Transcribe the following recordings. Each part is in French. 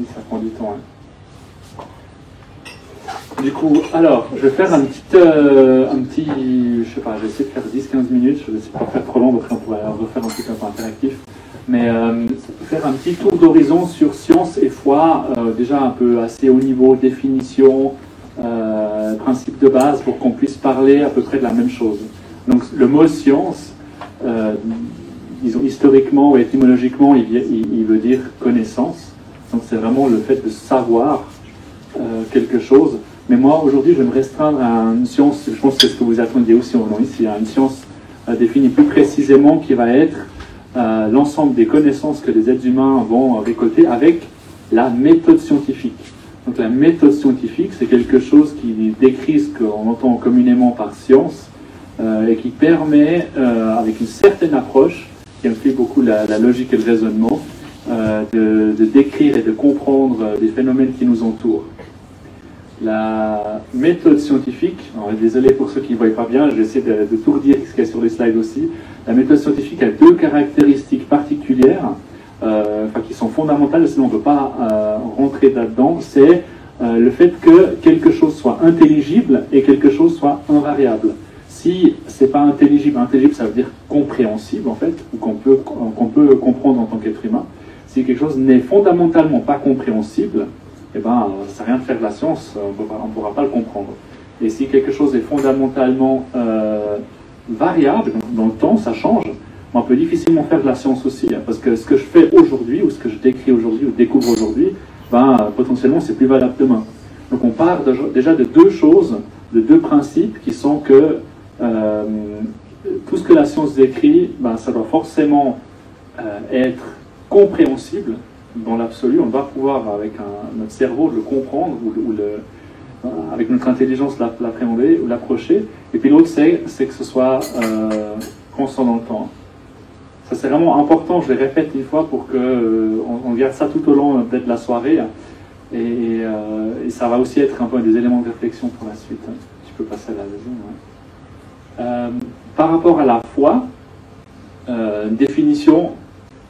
si ça prend du temps. Du coup, alors, je vais faire un petit, je sais pas, je vais essayer de faire 10-15 minutes, je vais essayer de pas faire trop long, après on pourrait refaire un truc un peu interactif, mais faire un petit tour d'horizon sur science et foi, déjà un peu assez haut niveau, définition, principe de base, pour qu'on puisse parler à peu près de la même chose. Donc le mot science, disons historiquement ou étymologiquement, il veut dire connaissance, donc c'est vraiment le fait de savoir quelque chose. Mais moi, aujourd'hui, je vais me restreindre à une science, je pense que c'est ce que vous attendiez aussi en venant ici, à une science définie plus précisément qui va être l'ensemble des connaissances que les êtres humains vont récolter avec la méthode scientifique. Donc la méthode scientifique, c'est quelque chose qui décrit ce qu'on entend communément par science et qui permet, avec une certaine approche, qui implique beaucoup la logique et le raisonnement, de décrire et de comprendre les phénomènes qui nous entourent. La méthode scientifique, désolé pour ceux qui ne voient pas bien, je vais essayer de tout redire ce qu'il y a sur les slides aussi. La méthode scientifique a deux caractéristiques particulières, qui sont fondamentales, sinon on ne peut pas rentrer là-dedans. C'est le fait que quelque chose soit intelligible et quelque chose soit invariable. Si ce n'est pas intelligible, ça veut dire compréhensible en fait, ou qu'on peut comprendre en tant qu'être humain. Si quelque chose n'est fondamentalement pas compréhensible, eh ben, ça ne sert à rien de faire de la science, on ne pourra pas le comprendre. Et si quelque chose est fondamentalement variable, dans le temps, ça change, on peut difficilement faire de la science aussi, hein, parce que ce que je fais aujourd'hui, ou ce que je décris aujourd'hui, ou découvre aujourd'hui, potentiellement, c'est plus valable demain. Donc on part déjà de deux choses, de deux principes, qui sont que tout ce que la science décrit, ça doit forcément être compréhensible, dans l'absolu, on va pouvoir, avec notre cerveau, le comprendre avec notre intelligence, l'appréhender ou l'approcher. Et puis l'autre, c'est que ce soit constant dans le temps. Ça, c'est vraiment important, je le répète une fois, pour qu'on garde ça tout au long de la soirée. Et ça va aussi être un peu des éléments de réflexion pour la suite. Tu peux passer à la deuxième. Par rapport à la foi, définition,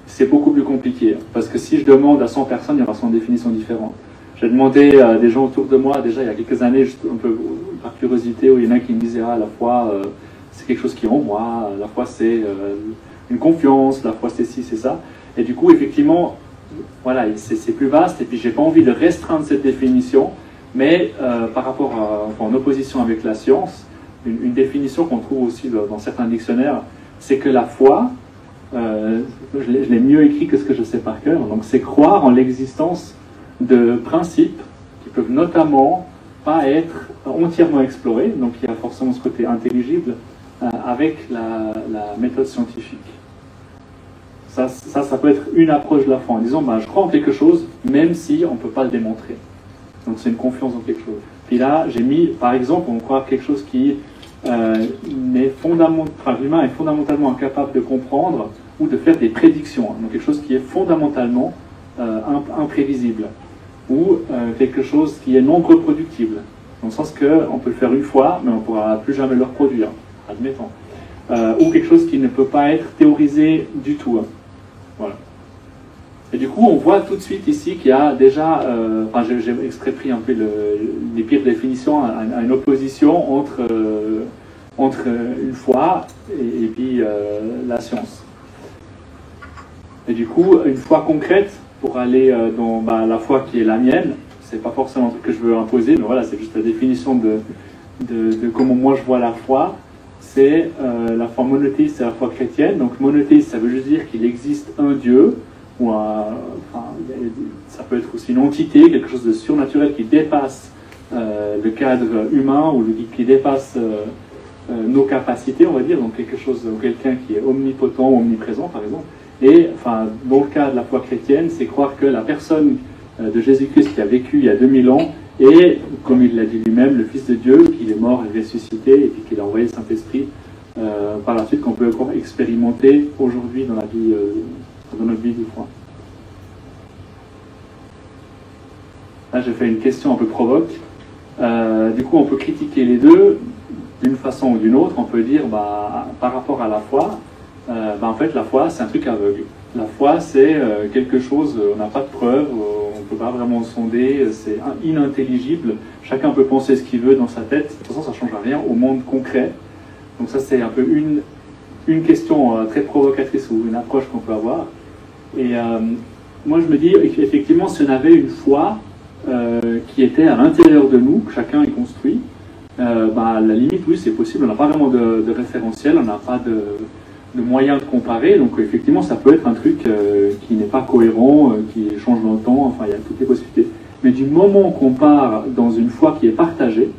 c'est beaucoup plus compliqué, parce que si je demande à 100 personnes, il y aura 100 définitions différentes. J'ai demandé à des gens autour de moi, déjà il y a quelques années, juste un peu par curiosité, où il y en a qui me disaient la foi, c'est quelque chose qui est en moi, la foi c'est une confiance, la foi c'est ci, c'est ça. Et du coup, effectivement, voilà, c'est plus vaste, et puis j'ai pas envie de restreindre cette définition, mais par rapport en opposition avec la science, une définition qu'on trouve aussi dans certains dictionnaires, c'est que la foi, je l'ai mieux écrit que ce que je sais par cœur, donc c'est croire en l'existence de principes qui peuvent notamment pas être entièrement explorés, donc il y a forcément ce côté intelligible avec la méthode scientifique. Ça peut être une approche de la foi en disant je crois en quelque chose même si on ne peut pas le démontrer, donc c'est une confiance en quelque chose. Puis là j'ai mis par exemple on croit quelque chose qui l'humain est fondamentalement incapable de comprendre ou de faire des prédictions, donc quelque chose qui est fondamentalement imprévisible, ou quelque chose qui est non reproductible, dans le sens qu'on peut le faire une fois, mais on ne pourra plus jamais le reproduire, admettons, ou quelque chose qui ne peut pas être théorisé du tout. Voilà. Et du coup, on voit tout de suite ici qu'il y a déjà, j'ai extrait pris un peu les pires définitions, à une opposition entre une foi et puis la science. Et du coup, une foi concrète, pour aller dans la foi qui est la mienne, c'est pas forcément un truc que je veux imposer, mais voilà, c'est juste la définition de comment moi je vois la foi. C'est la foi monothéiste, c'est la foi chrétienne. Donc monothéiste, ça veut juste dire qu'il existe un Dieu, ou ça peut être aussi une entité, quelque chose de surnaturel qui dépasse le cadre humain, ou qui dépasse nos capacités, on va dire, donc quelque chose, quelqu'un qui est omnipotent ou omniprésent, par exemple. Et dans le cas de la foi chrétienne, c'est croire que la personne de Jésus-Christ qui a vécu il y a 2000 ans est, comme il l'a dit lui-même, le Fils de Dieu, qu'il est mort et ressuscité, et puis qu'il a envoyé le Saint-Esprit par la suite, qu'on peut encore expérimenter aujourd'hui dans notre vie de foi. Là, j'ai fait une question un peu provoque. Du coup, on peut critiquer les deux d'une façon ou d'une autre. On peut dire, par rapport à la foi, en fait, la foi, c'est un truc aveugle. La foi, c'est quelque chose, on n'a pas de preuves, on ne peut pas vraiment sonder, c'est inintelligible. Chacun peut penser ce qu'il veut dans sa tête. De toute façon, ça ne change rien au monde concret. Donc ça, c'est un peu une question très provocatrice ou une approche qu'on peut avoir. Et moi, je me dis, effectivement, si on avait une foi qui était à l'intérieur de nous, que chacun y construit, à la limite, oui, c'est possible. On n'a pas vraiment de référentiel, on n'a pas de moyens de comparer. Donc, effectivement, ça peut être un truc qui n'est pas cohérent, qui change dans le temps. Enfin, il y a toutes les possibilités. Mais du moment qu'on part dans une foi qui est partagée,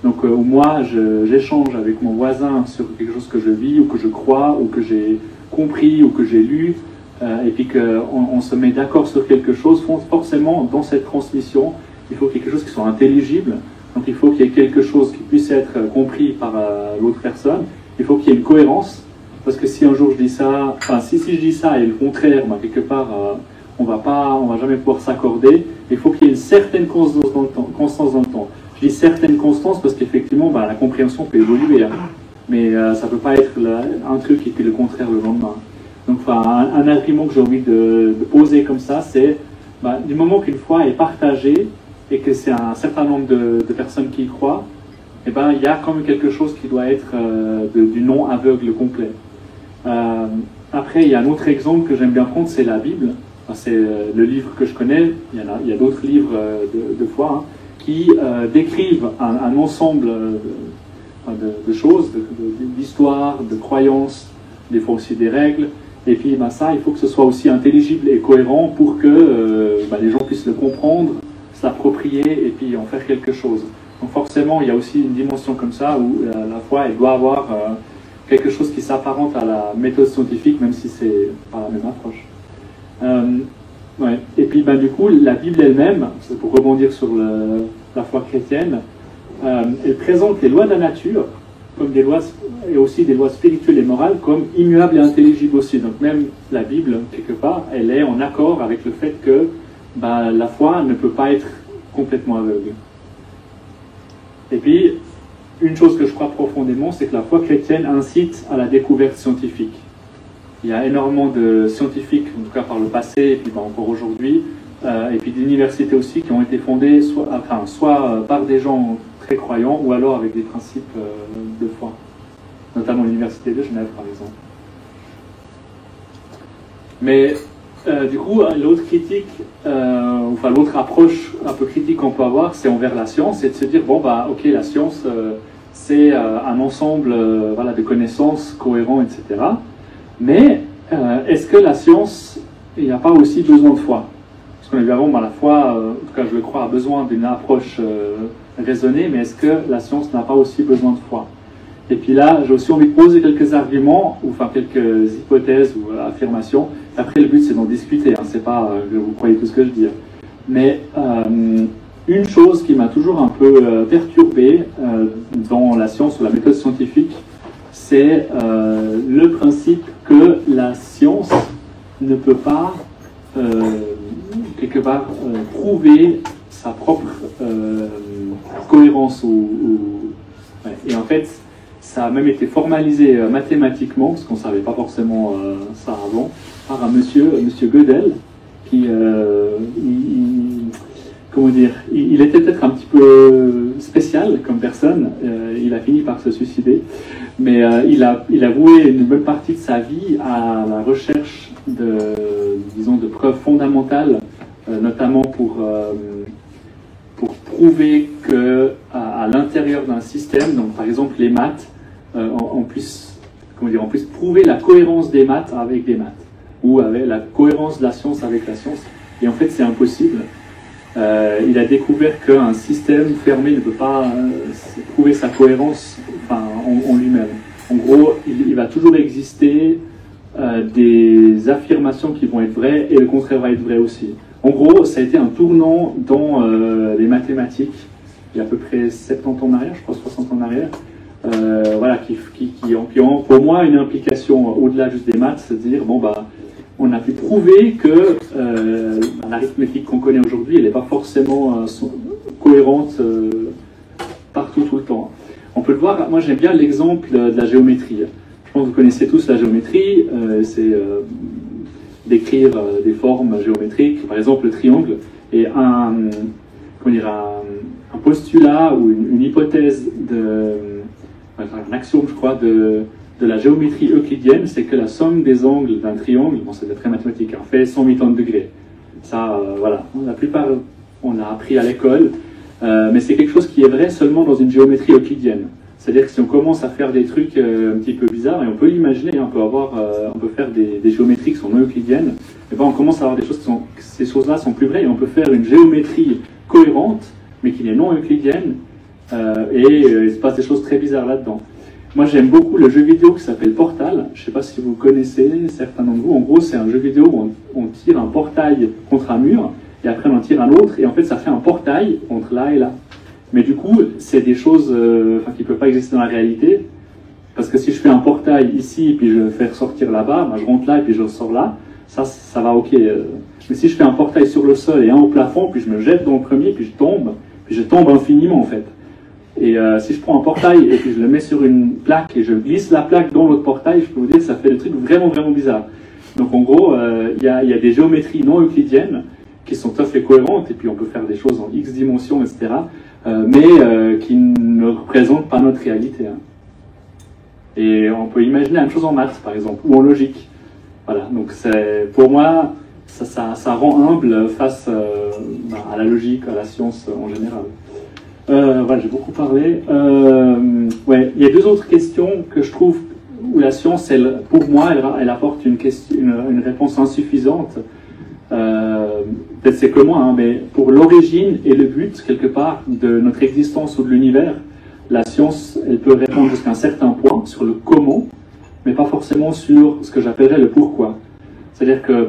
donc où moi, j'échange avec mon voisin sur quelque chose que je vis, ou que je crois, ou que j'ai compris, ou que j'ai lu, et puis qu'on se met d'accord sur quelque chose, forcément, dans cette transmission, il faut quelque chose qui soit intelligible. Donc il faut qu'il y ait quelque chose qui puisse être compris par l'autre personne. Il faut qu'il y ait une cohérence, parce que si un jour je dis ça, enfin si je dis ça et le contraire, quelque part, on va jamais pouvoir s'accorder. Il faut qu'il y ait une certaine constance dans le temps. Je dis certaine constance parce qu'effectivement, la compréhension peut évoluer, hein. Mais ça ne peut pas être un truc et puis le contraire le lendemain. Donc un argument que j'ai envie de poser comme ça, c'est du moment qu'une foi est partagée et que c'est un certain nombre de personnes qui y croient, il y a quand même quelque chose qui doit être du non aveugle complet. Après, il y a un autre exemple que j'aime bien prendre, c'est la Bible. C'est le livre que je connais, il y a d'autres livres de foi, hein, qui décrivent un ensemble de choses, d'histoires, de croyances, des fois aussi des règles. Et puis ça, il faut que ce soit aussi intelligible et cohérent pour que les gens puissent le comprendre, s'approprier et puis en faire quelque chose. Donc forcément, il y a aussi une dimension comme ça où la foi, elle doit avoir quelque chose qui s'apparente à la méthode scientifique, même si c'est pas la même approche. Et puis du coup, la Bible elle-même, c'est pour rebondir sur la foi chrétienne, elle présente les lois de la nature comme des lois, et aussi des lois spirituelles et morales, comme immuables et intelligibles aussi. Donc même la Bible, quelque part, elle est en accord avec le fait que la foi ne peut pas être complètement aveugle. Et puis, une chose que je crois profondément, c'est que la foi chrétienne incite à la découverte scientifique. Il y a énormément de scientifiques, en tout cas par le passé, et puis encore aujourd'hui, et puis d'universités aussi, qui ont été fondées soit par des gens très croyants, ou alors avec des principes de foi. Notamment l'université de Genève, par exemple. Mais du coup, l'autre critique, l'autre approche un peu critique qu'on peut avoir, c'est envers la science, c'est de se dire, ok, la science, c'est un ensemble de connaissances cohérents, etc. Mais est-ce que la science, il n'y a pas aussi besoin de foi? Parce qu'on évidemment, la foi, en tout cas je le crois, a besoin d'une approche raisonnée, mais est-ce que la science n'a pas aussi besoin de foi? Et puis là, j'ai aussi envie de poser quelques arguments, ou quelques hypothèses ou affirmations. Après, le but, c'est d'en discuter, hein. C'est pas que vous croyez tout ce que je dis. Mais une chose qui m'a toujours un peu perturbé dans la science ou la méthode scientifique, c'est le principe que la science ne peut pas, quelque part, prouver sa propre cohérence. Et en fait, ça a même été formalisé mathématiquement, parce qu'on ne savait pas forcément ça avant, par un monsieur Gödel, qui, il était peut-être un petit peu spécial comme personne, il a fini par se suicider, mais il a voué une bonne partie de sa vie à la recherche de preuves fondamentales, notamment pour prouver que à l'intérieur d'un système, donc par exemple les maths, on puisse prouver la cohérence des maths avec des maths, ou avec la cohérence de la science avec la science. Et en fait, c'est impossible. Il a découvert qu'un système fermé ne peut pas prouver sa cohérence en lui-même. En gros, il va toujours exister des affirmations qui vont être vraies et le contraire va être vrai aussi. En gros, ça a été un tournant dans les mathématiques, il y a à peu près 70 ans en arrière, je crois 60 ans en arrière, qui ont pour moi une implication au-delà juste des maths, c'est-à-dire, on a pu prouver que l'arithmétique qu'on connaît aujourd'hui, elle n'est pas forcément cohérente partout, tout le temps. On peut le voir, moi j'aime bien l'exemple de la géométrie. Je pense que vous connaissez tous la géométrie, d'écrire des formes géométriques, par exemple le triangle, et un postulat ou une hypothèse un axiome, je crois, de la géométrie euclidienne, c'est que la somme des angles d'un triangle, bon, c'est très mathématique, hein, fait 180 degrés. Ça, voilà, la plupart, on l'a appris à l'école, mais c'est quelque chose qui est vrai seulement dans une géométrie euclidienne. C'est-à-dire que si on commence à faire des trucs un petit peu bizarres, et on peut l'imaginer, hein, on peut faire des géométries qui sont non euclidiennes, et ben on commence à avoir des choses ces choses-là sont plus vraies, et on peut faire une géométrie cohérente, mais qui est non euclidienne, il se passe des choses très bizarres là-dedans. Moi, j'aime beaucoup le jeu vidéo qui s'appelle Portal. Je ne sais pas si vous connaissez, certains d'entre vous. En gros, c'est un jeu vidéo où on tire un portail contre un mur, et après on en tire un autre, et en fait, ça fait un portail entre là et là. Mais du coup, c'est des choses qui ne peuvent pas exister dans la réalité, parce que si je fais un portail ici, puis je fais ressortir là-bas, ben, je rentre là, et puis je ressors là, ça va ok. Mais si je fais un portail sur le sol et un au plafond, puis je me jette dans le premier, puis je tombe infiniment en fait. Et si je prends un portail et puis je le mets sur une plaque et je glisse la plaque dans l'autre portail, je peux vous dire que ça fait des trucs vraiment, vraiment bizarres. Donc en gros, il y a des géométries non euclidiennes qui sont tout à fait cohérentes, et puis on peut faire des choses en X dimensions, etc., mais qui ne représentent pas notre réalité. Hein. Et on peut imaginer la même chose en maths, par exemple, ou en logique. Voilà, donc pour moi, ça rend humble face à la logique, à la science en général. Voilà, j'ai beaucoup parlé. Ouais, il y a deux autres questions que je trouve où la science, pour moi, elle apporte une réponse insuffisante. Peut-être c'est que moi, hein, mais pour l'origine et le but, quelque part, de notre existence ou de l'univers, la science, elle peut répondre jusqu'à un certain point sur le comment, mais pas forcément sur ce que j'appellerais le pourquoi. C'est-à-dire que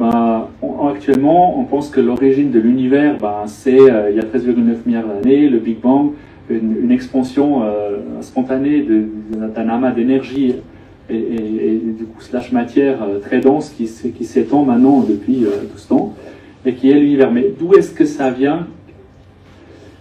actuellement, on pense que l'origine de l'univers, c'est il y a 13,9 milliards d'années, le Big Bang, une expansion spontanée d'un amas d'énergie et du coup slash matière très dense qui s'étend maintenant depuis tout ce temps, et qui est l'univers. Mais d'où est-ce que ça vient?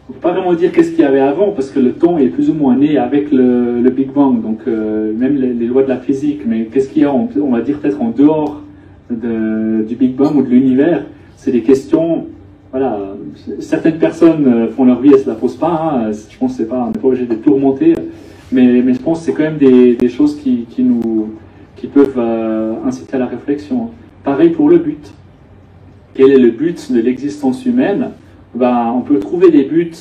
On ne peut pas vraiment dire qu'est-ce qu'il y avait avant, parce que le temps est plus ou moins né avec le Big Bang, donc même les lois de la physique, mais qu'est-ce qu'il y a, on va dire peut-être en dehors du Big Bang ou de l'univers, c'est des questions, voilà, certaines personnes font leur vie et ne se la posent pas, hein. Je pense que on n'est pas obligé de tout remonter, mais je pense que c'est quand même des choses qui peuvent inciter à la réflexion. Pareil pour le but. Quel est le but de l'existence humaine? On peut trouver des buts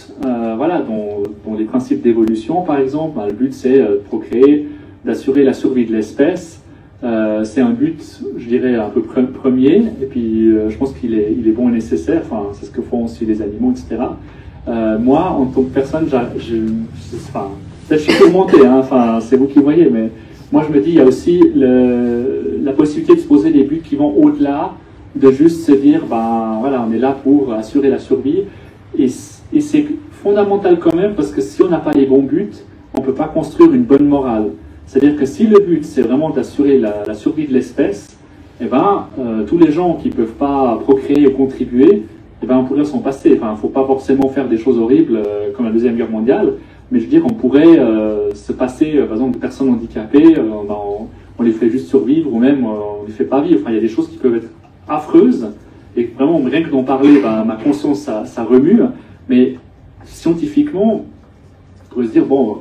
voilà, dont les principes d'évolution, par exemple. Le but, c'est de procréer, d'assurer la survie de l'espèce. C'est un but, je dirais, un peu premier, et puis je pense qu'il est bon et nécessaire, c'est ce que font aussi les animaux, etc. Moi, en tant que personne, peut-être je suis tourmenté, hein, c'est vous qui voyez, mais moi je me dis, il y a aussi la possibilité de se poser des buts qui vont au-delà de juste se dire, voilà, on est là pour assurer la survie, et c'est fondamental quand même, parce que si on n'a pas les bons buts, on ne peut pas construire une bonne morale. C'est-à-dire que si le but, c'est vraiment d'assurer la survie de l'espèce, tous les gens qui ne peuvent pas procréer ou contribuer, on pourrait s'en passer. Il ne faut pas forcément faire des choses horribles comme la Deuxième Guerre mondiale, mais je veux dire, on pourrait se passer, par exemple, de personnes handicapées, on les fait juste survivre, ou même on ne les fait pas vivre. Il y a des choses qui peuvent être affreuses, et vraiment, rien que d'en parler, ma conscience, ça remue, mais scientifiquement, on pourrait se dire, bon...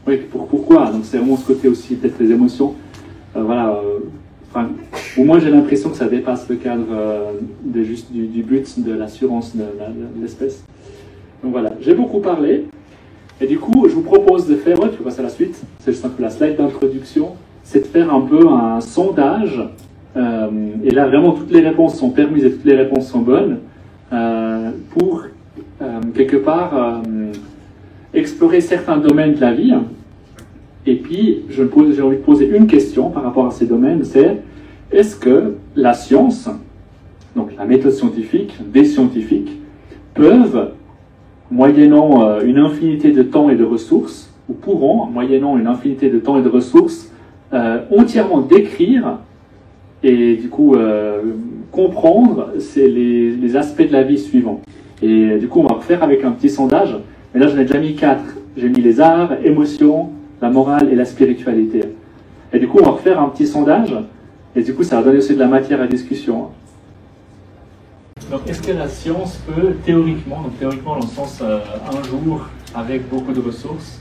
Oui, pourquoi? Donc c'est vraiment ce côté aussi, peut-être les émotions. Voilà. Au moins j'ai l'impression que ça dépasse le cadre du but de l'assurance de l'espèce. Donc voilà, j'ai beaucoup parlé. Et du coup, je vous propose de faire, tu peux passer à la suite, c'est juste un peu la slide d'introduction, c'est de faire un peu un sondage. Et là, vraiment, toutes les réponses sont permises et toutes les réponses sont bonnes. Pour, quelque part, explorer certains domaines de la vie. Et puis, j'ai envie de poser une question par rapport à ces domaines, c'est est-ce que la science, donc la méthode scientifique, des scientifiques, peuvent, moyennant une infinité de temps et de ressources, ou pourront, moyennant une infinité de temps et de ressources, entièrement décrire et du coup comprendre les aspects de la vie suivants. Et du coup, on va refaire avec un petit sondage. Mais là, j'en ai déjà mis 4. J'ai mis les arts, émotions, la morale et la spiritualité. Et du coup, on va refaire un petit sondage. Et du coup, ça va donner aussi de la matière à discussion. Donc, est-ce que la science peut, théoriquement, donc théoriquement dans le sens un jour avec beaucoup de ressources,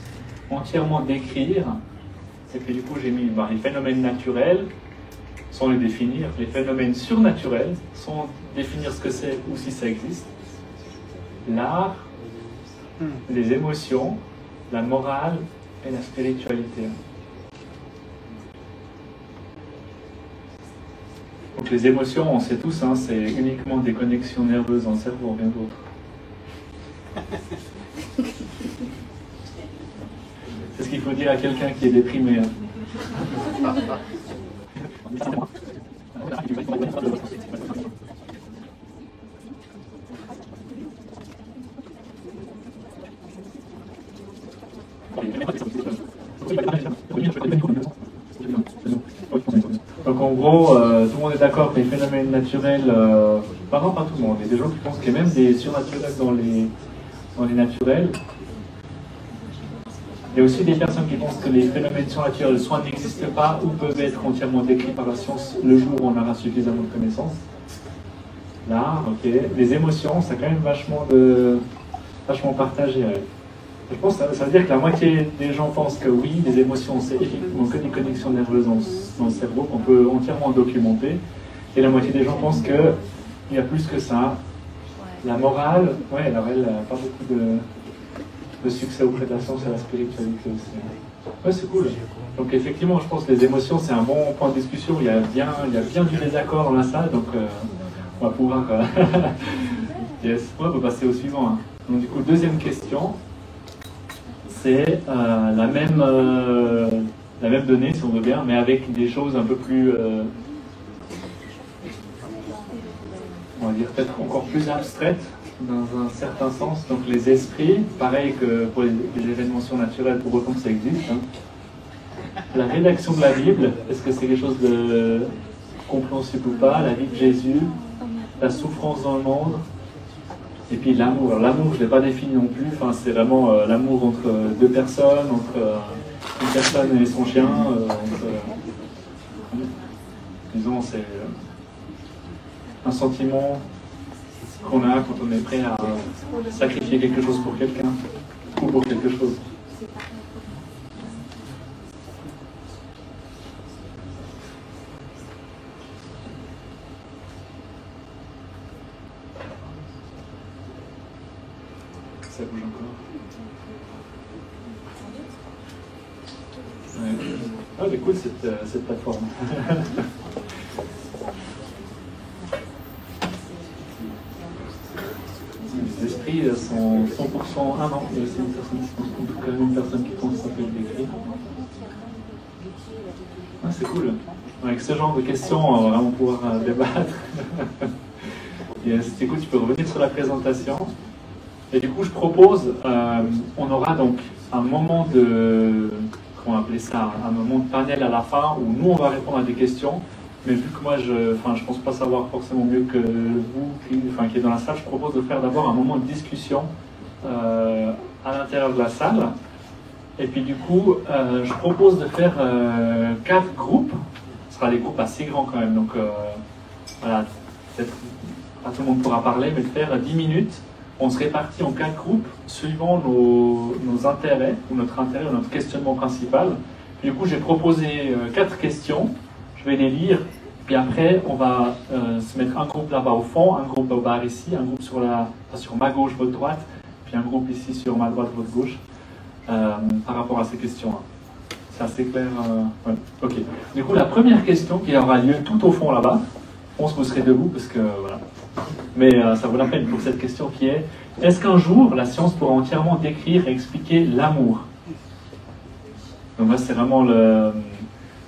entièrement décrire, c'est que du coup j'ai mis les phénomènes naturels, sans les définir, les phénomènes surnaturels, sans définir ce que c'est ou si ça existe, l'art, les émotions, la morale et la spiritualité. Donc les émotions, on sait tous, hein, c'est uniquement des connexions nerveuses dans le cerveau, rien d'autre. C'est ce qu'il faut dire à quelqu'un qui est déprimé. Hein. Donc en gros, tout le monde est d'accord que les phénomènes naturels, pas tout le monde, il y a des gens qui pensent qu'il y a même des surnaturels dans les naturels. Il y a aussi des personnes qui pensent que les phénomènes surnaturels soit n'existent pas ou peuvent être entièrement décrits par la science le jour où on aura suffisamment de connaissances. L'art, ok. Les émotions, ça a quand même vachement partagé. Ouais. Je pense que ça veut dire que la moitié des gens pensent que oui, les émotions, c'est effectivement que des connexions nerveuses dans le cerveau qu'on peut entièrement documenter. Et la moitié des gens pensent qu'il y a plus que ça. La morale, ouais, alors elle n'a pas beaucoup de succès auprès de la science et la spiritualité aussi. Ouais, c'est cool. Donc effectivement, je pense que les émotions, c'est un bon point de discussion. Il y a bien du désaccord dans la salle, donc on va pouvoir... yes. Ouais, on peut passer au suivant. Hein. Donc du coup, deuxième question. C'est la même donnée, si on veut bien, mais avec des choses un peu plus, on va dire peut-être encore plus abstraites, dans un certain sens. Donc les esprits, pareil que pour les événements surnaturels, pour autant que ça existe. Hein. La rédaction de la Bible, est-ce que c'est quelque chose de compréhensible ou pas? La vie de Jésus, la souffrance dans le monde. Et puis l'amour. Alors l'amour, je ne l'ai pas défini non plus. Enfin, c'est vraiment l'amour entre deux personnes, entre une personne et son chien. Disons, c'est un sentiment qu'on a quand on est prêt à sacrifier quelque chose pour quelqu'un ou pour quelque chose. Ça bouge encore. Ouais. Ah, elle est cool cette plateforme. Les esprits sont 100%. Ah non, il y a aussi une personne qui pense que ça peut être décrit. Ah, c'est cool. Avec ce genre de questions, on va vraiment pouvoir débattre. Et, écoute, tu peux revenir sur la présentation. Et du coup, je propose, on aura donc un moment de, comment appeler ça, un moment de panel à la fin où nous, on va répondre à des questions. Mais vu que moi, je pense pas savoir forcément mieux que vous qui êtes dans la salle, je propose de faire d'abord un moment de discussion à l'intérieur de la salle. Et puis du coup, je propose de faire 4 groupes. Ce sera des groupes assez grands quand même. Donc voilà, peut-être pas tout le monde pourra parler, mais de faire 10 minutes. On se répartit en 4 groupes suivant nos intérêts, ou notre questionnement principal. Puis, du coup, j'ai proposé 4 questions. Je vais les lire. Puis après, on va se mettre un groupe là-bas au fond, un groupe au bar ici, un groupe sur ma gauche, votre droite, puis un groupe ici sur ma droite, votre gauche, par rapport à ces questions-là. C'est assez clair. Ouais. Ok. Du coup, la première question qui aura lieu tout au fond là-bas, je pense que vous serez debout parce que voilà. Mais ça vaut la peine pour cette question qui est: est-ce qu'un jour la science pourra entièrement décrire et expliquer l'amour? Donc là, c'est vraiment le.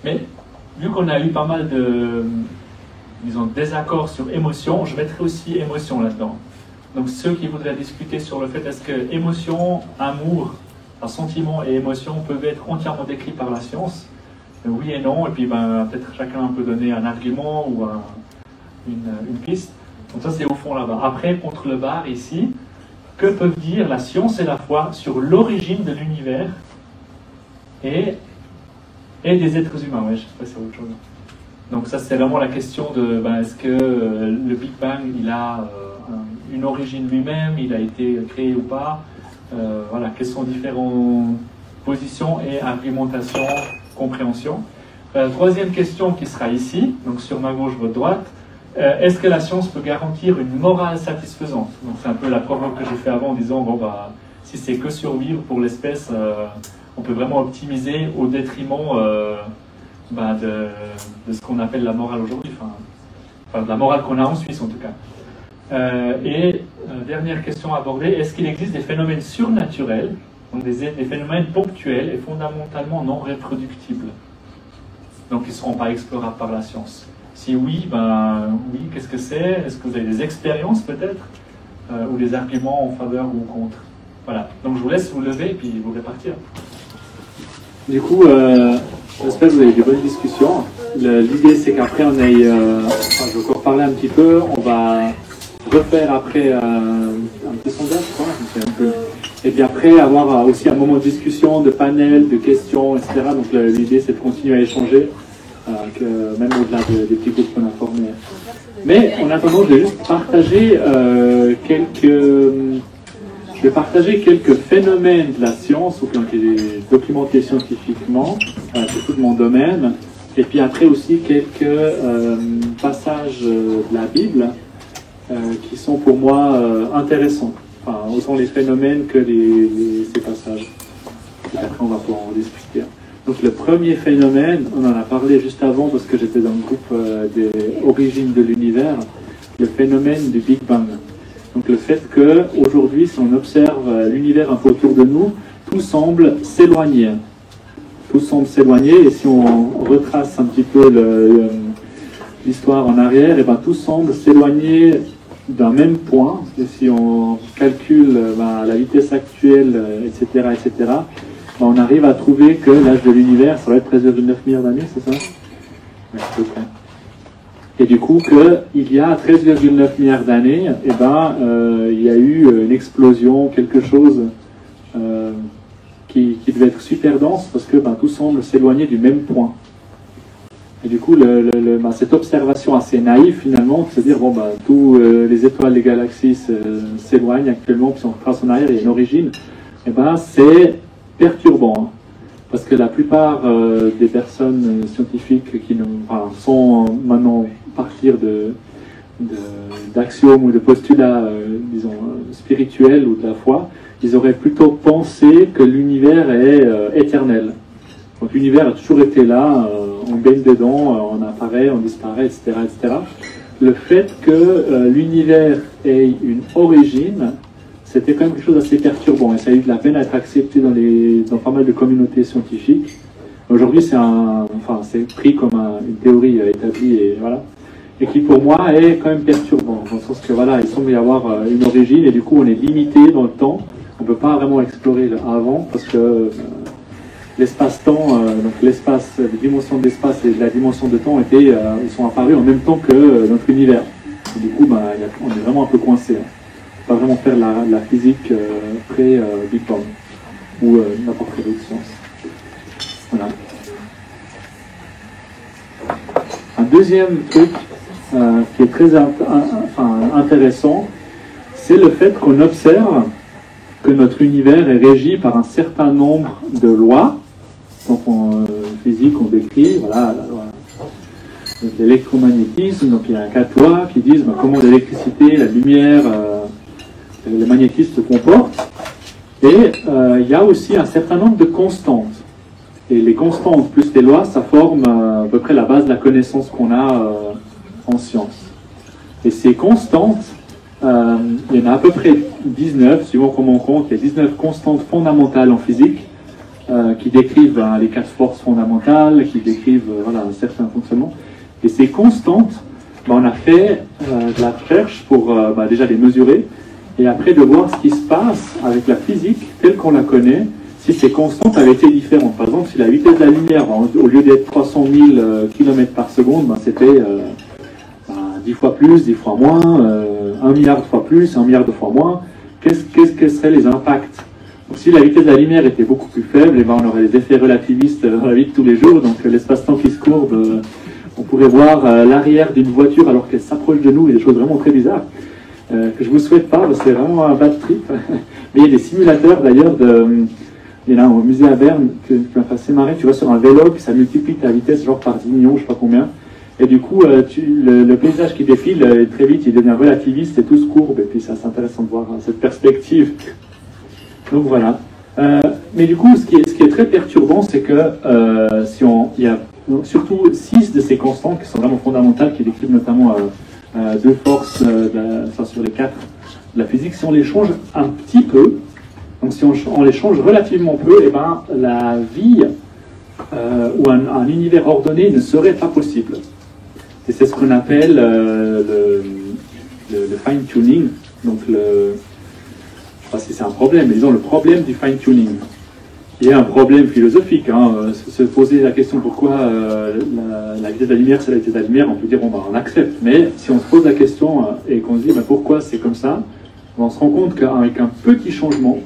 Mais vu qu'on a eu pas mal de, disons, désaccords sur émotion, je mettrai aussi émotion là-dedans. Donc ceux qui voudraient discuter sur le fait est-ce que émotion, amour, sentiment et émotion peuvent être entièrement décrits par la science, oui et non, et puis peut-être chacun peut donner un argument ou une piste. Donc ça c'est au fond là-bas. Après, contre le bar ici, que peuvent dire la science et la foi sur l'origine de l'univers et des êtres humains? Ouais, je sais pas si c'est autre chose. Donc ça c'est vraiment la question de est-ce que le Big Bang il a une origine lui-même, il a été créé ou pas. Voilà, quelles sont différentes positions et argumentations, compréhension. Troisième question qui sera ici, donc sur ma gauche, votre droite. Est-ce que la science peut garantir une morale satisfaisante? Donc c'est un peu la provoque que j'ai fait avant en disant, bon bah, si c'est que survivre pour l'espèce, on peut vraiment optimiser au détriment de ce qu'on appelle la morale aujourd'hui, enfin de la morale qu'on a en Suisse en tout cas. Dernière question abordée, est-ce qu'il existe des phénomènes surnaturels, donc des phénomènes ponctuels et fondamentalement non reproductibles, donc qui ne seront pas explorables par la science? Si oui, oui, qu'est-ce que c'est? Est-ce que vous avez des expériences peut-être ou des arguments en faveur ou contre? Voilà, donc je vous laisse vous lever et puis vous répartir. Du coup, j'espère que vous avez des bonnes discussions. L'idée c'est qu'après on aille, je vais encore parler un petit peu, on va refaire après un petit sondage, je crois, et puis après avoir aussi un moment de discussion, de panel, de questions, etc. Donc l'idée c'est de continuer à échanger, même au-delà des petits groupes qu'on a formés. Mais en attendant, je vais juste partager quelques phénomènes de la science ou qui ont été documentés scientifiquement, surtout de mon domaine, et puis après aussi quelques passages de la Bible qui sont pour moi intéressants, autant les phénomènes que ces passages. Et après on va pouvoir en discuter. Donc le premier phénomène, on en a parlé juste avant parce que j'étais dans le groupe des origines de l'univers, le phénomène du Big Bang. Donc le fait qu'aujourd'hui, si on observe l'univers un peu autour de nous, tout semble s'éloigner. Tout semble s'éloigner, et si on retrace un petit peu l'histoire en arrière, et tout semble s'éloigner d'un même point. Et si on calcule la vitesse actuelle, etc., on arrive à trouver que l'âge de l'univers, ça va être 13,9 milliards d'années, c'est ça? Oui, à peu près. Et du coup, qu'il y a 13,9 milliards d'années, il y a eu une explosion, quelque chose qui devait être super dense parce que tout semble s'éloigner du même point. Et du coup, cette observation assez naïve finalement, de se dire, tous les étoiles, les galaxies s'éloignent actuellement, puis si on retrace en arrière, il y a une origine, c'est perturbant. Hein. Parce que la plupart des personnes scientifiques qui sont maintenant partir d'axiomes ou de postulats, disons, spirituels ou de la foi, ils auraient plutôt pensé que l'univers est éternel. Donc l'univers a toujours été là, on baigne dedans, on apparaît, on disparaît, etc., etc. Le fait que l'univers ait une origine, c'était quand même quelque chose d'assez perturbant, et ça a eu de la peine à être accepté dans pas mal de communautés scientifiques. Aujourd'hui, c'est pris comme une théorie établie, et qui pour moi est quand même perturbant, dans le sens que il semble y avoir une origine, et du coup on est limité dans le temps, on ne peut pas vraiment explorer avant, parce que l'espace-temps, donc l'espace, les dimensions de l'espace et de la dimension de temps ils sont apparus en même temps que notre univers. Et du coup, on est vraiment un peu coincé. Hein. Pas vraiment faire la physique pré-Big Bang ou n'importe quelle autre science. Voilà. Un deuxième truc qui est très intéressant, c'est le fait qu'on observe que notre univers est régi par un certain nombre de lois. Donc en physique, on décrit la loi de l'électromagnétisme. Donc il y a 4 lois qui disent comment l'électricité, la lumière, le magnétisme se comportent. Et il y a aussi un certain nombre de constantes. Et les constantes plus les lois, ça forme à peu près la base de la connaissance qu'on a en science. Et ces constantes, il y en a à peu près 19, suivant comment on compte, il y a 19 constantes fondamentales en physique qui décrivent les 4 forces fondamentales, qui décrivent certains fonctionnements. Et ces constantes, on a fait de la recherche pour déjà les mesurer, et après de voir ce qui se passe avec la physique telle qu'on la connaît, si ces constantes avaient été différentes. Par exemple, si la vitesse de la lumière, au lieu d'être 300 000 km par seconde, c'était 10 fois plus, 10 fois moins, 1 milliard de fois plus, 1 milliard de fois moins, qu'est-ce que seraient les impacts? Donc, si la vitesse de la lumière était beaucoup plus faible, on aurait des effets relativistes dans la vie de tous les jours, donc l'espace-temps qui se courbe, on pourrait voir l'arrière d'une voiture alors qu'elle s'approche de nous, et des choses vraiment très bizarres. que je vous souhaite pas, parce que c'est vraiment un bad trip. Mais il y a des simulateurs d'ailleurs, il y en a au musée à Berne qui m'a fait assez marrer. Tu vas sur un vélo, puis ça multiplie ta vitesse genre par 10 millions, je sais pas combien. Et du coup, le paysage qui défile, très vite, il devient relativiste et tout se courbe. Et puis ça, c'est intéressant de voir cette perspective. Donc voilà. Mais du coup, ce qui est très perturbant, c'est que il y a surtout 6 de ces constantes qui sont vraiment fondamentales, qui décrivent notamment deux forces sur les 4 de la physique. Si on les change un petit peu, donc si on les change relativement peu, et ben la vie ou un univers ordonné ne serait pas possible. Et c'est ce qu'on appelle le fine-tuning. Donc je ne sais pas si c'est un problème, mais disons le problème du fine-tuning. Il y a un problème philosophique, se poser la question pourquoi la vitesse de la lumière c'est la vitesse de la lumière, on peut dire on accepte, mais si on se pose la question et qu'on se dit pourquoi c'est comme ça, on se rend compte qu'avec un petit changement,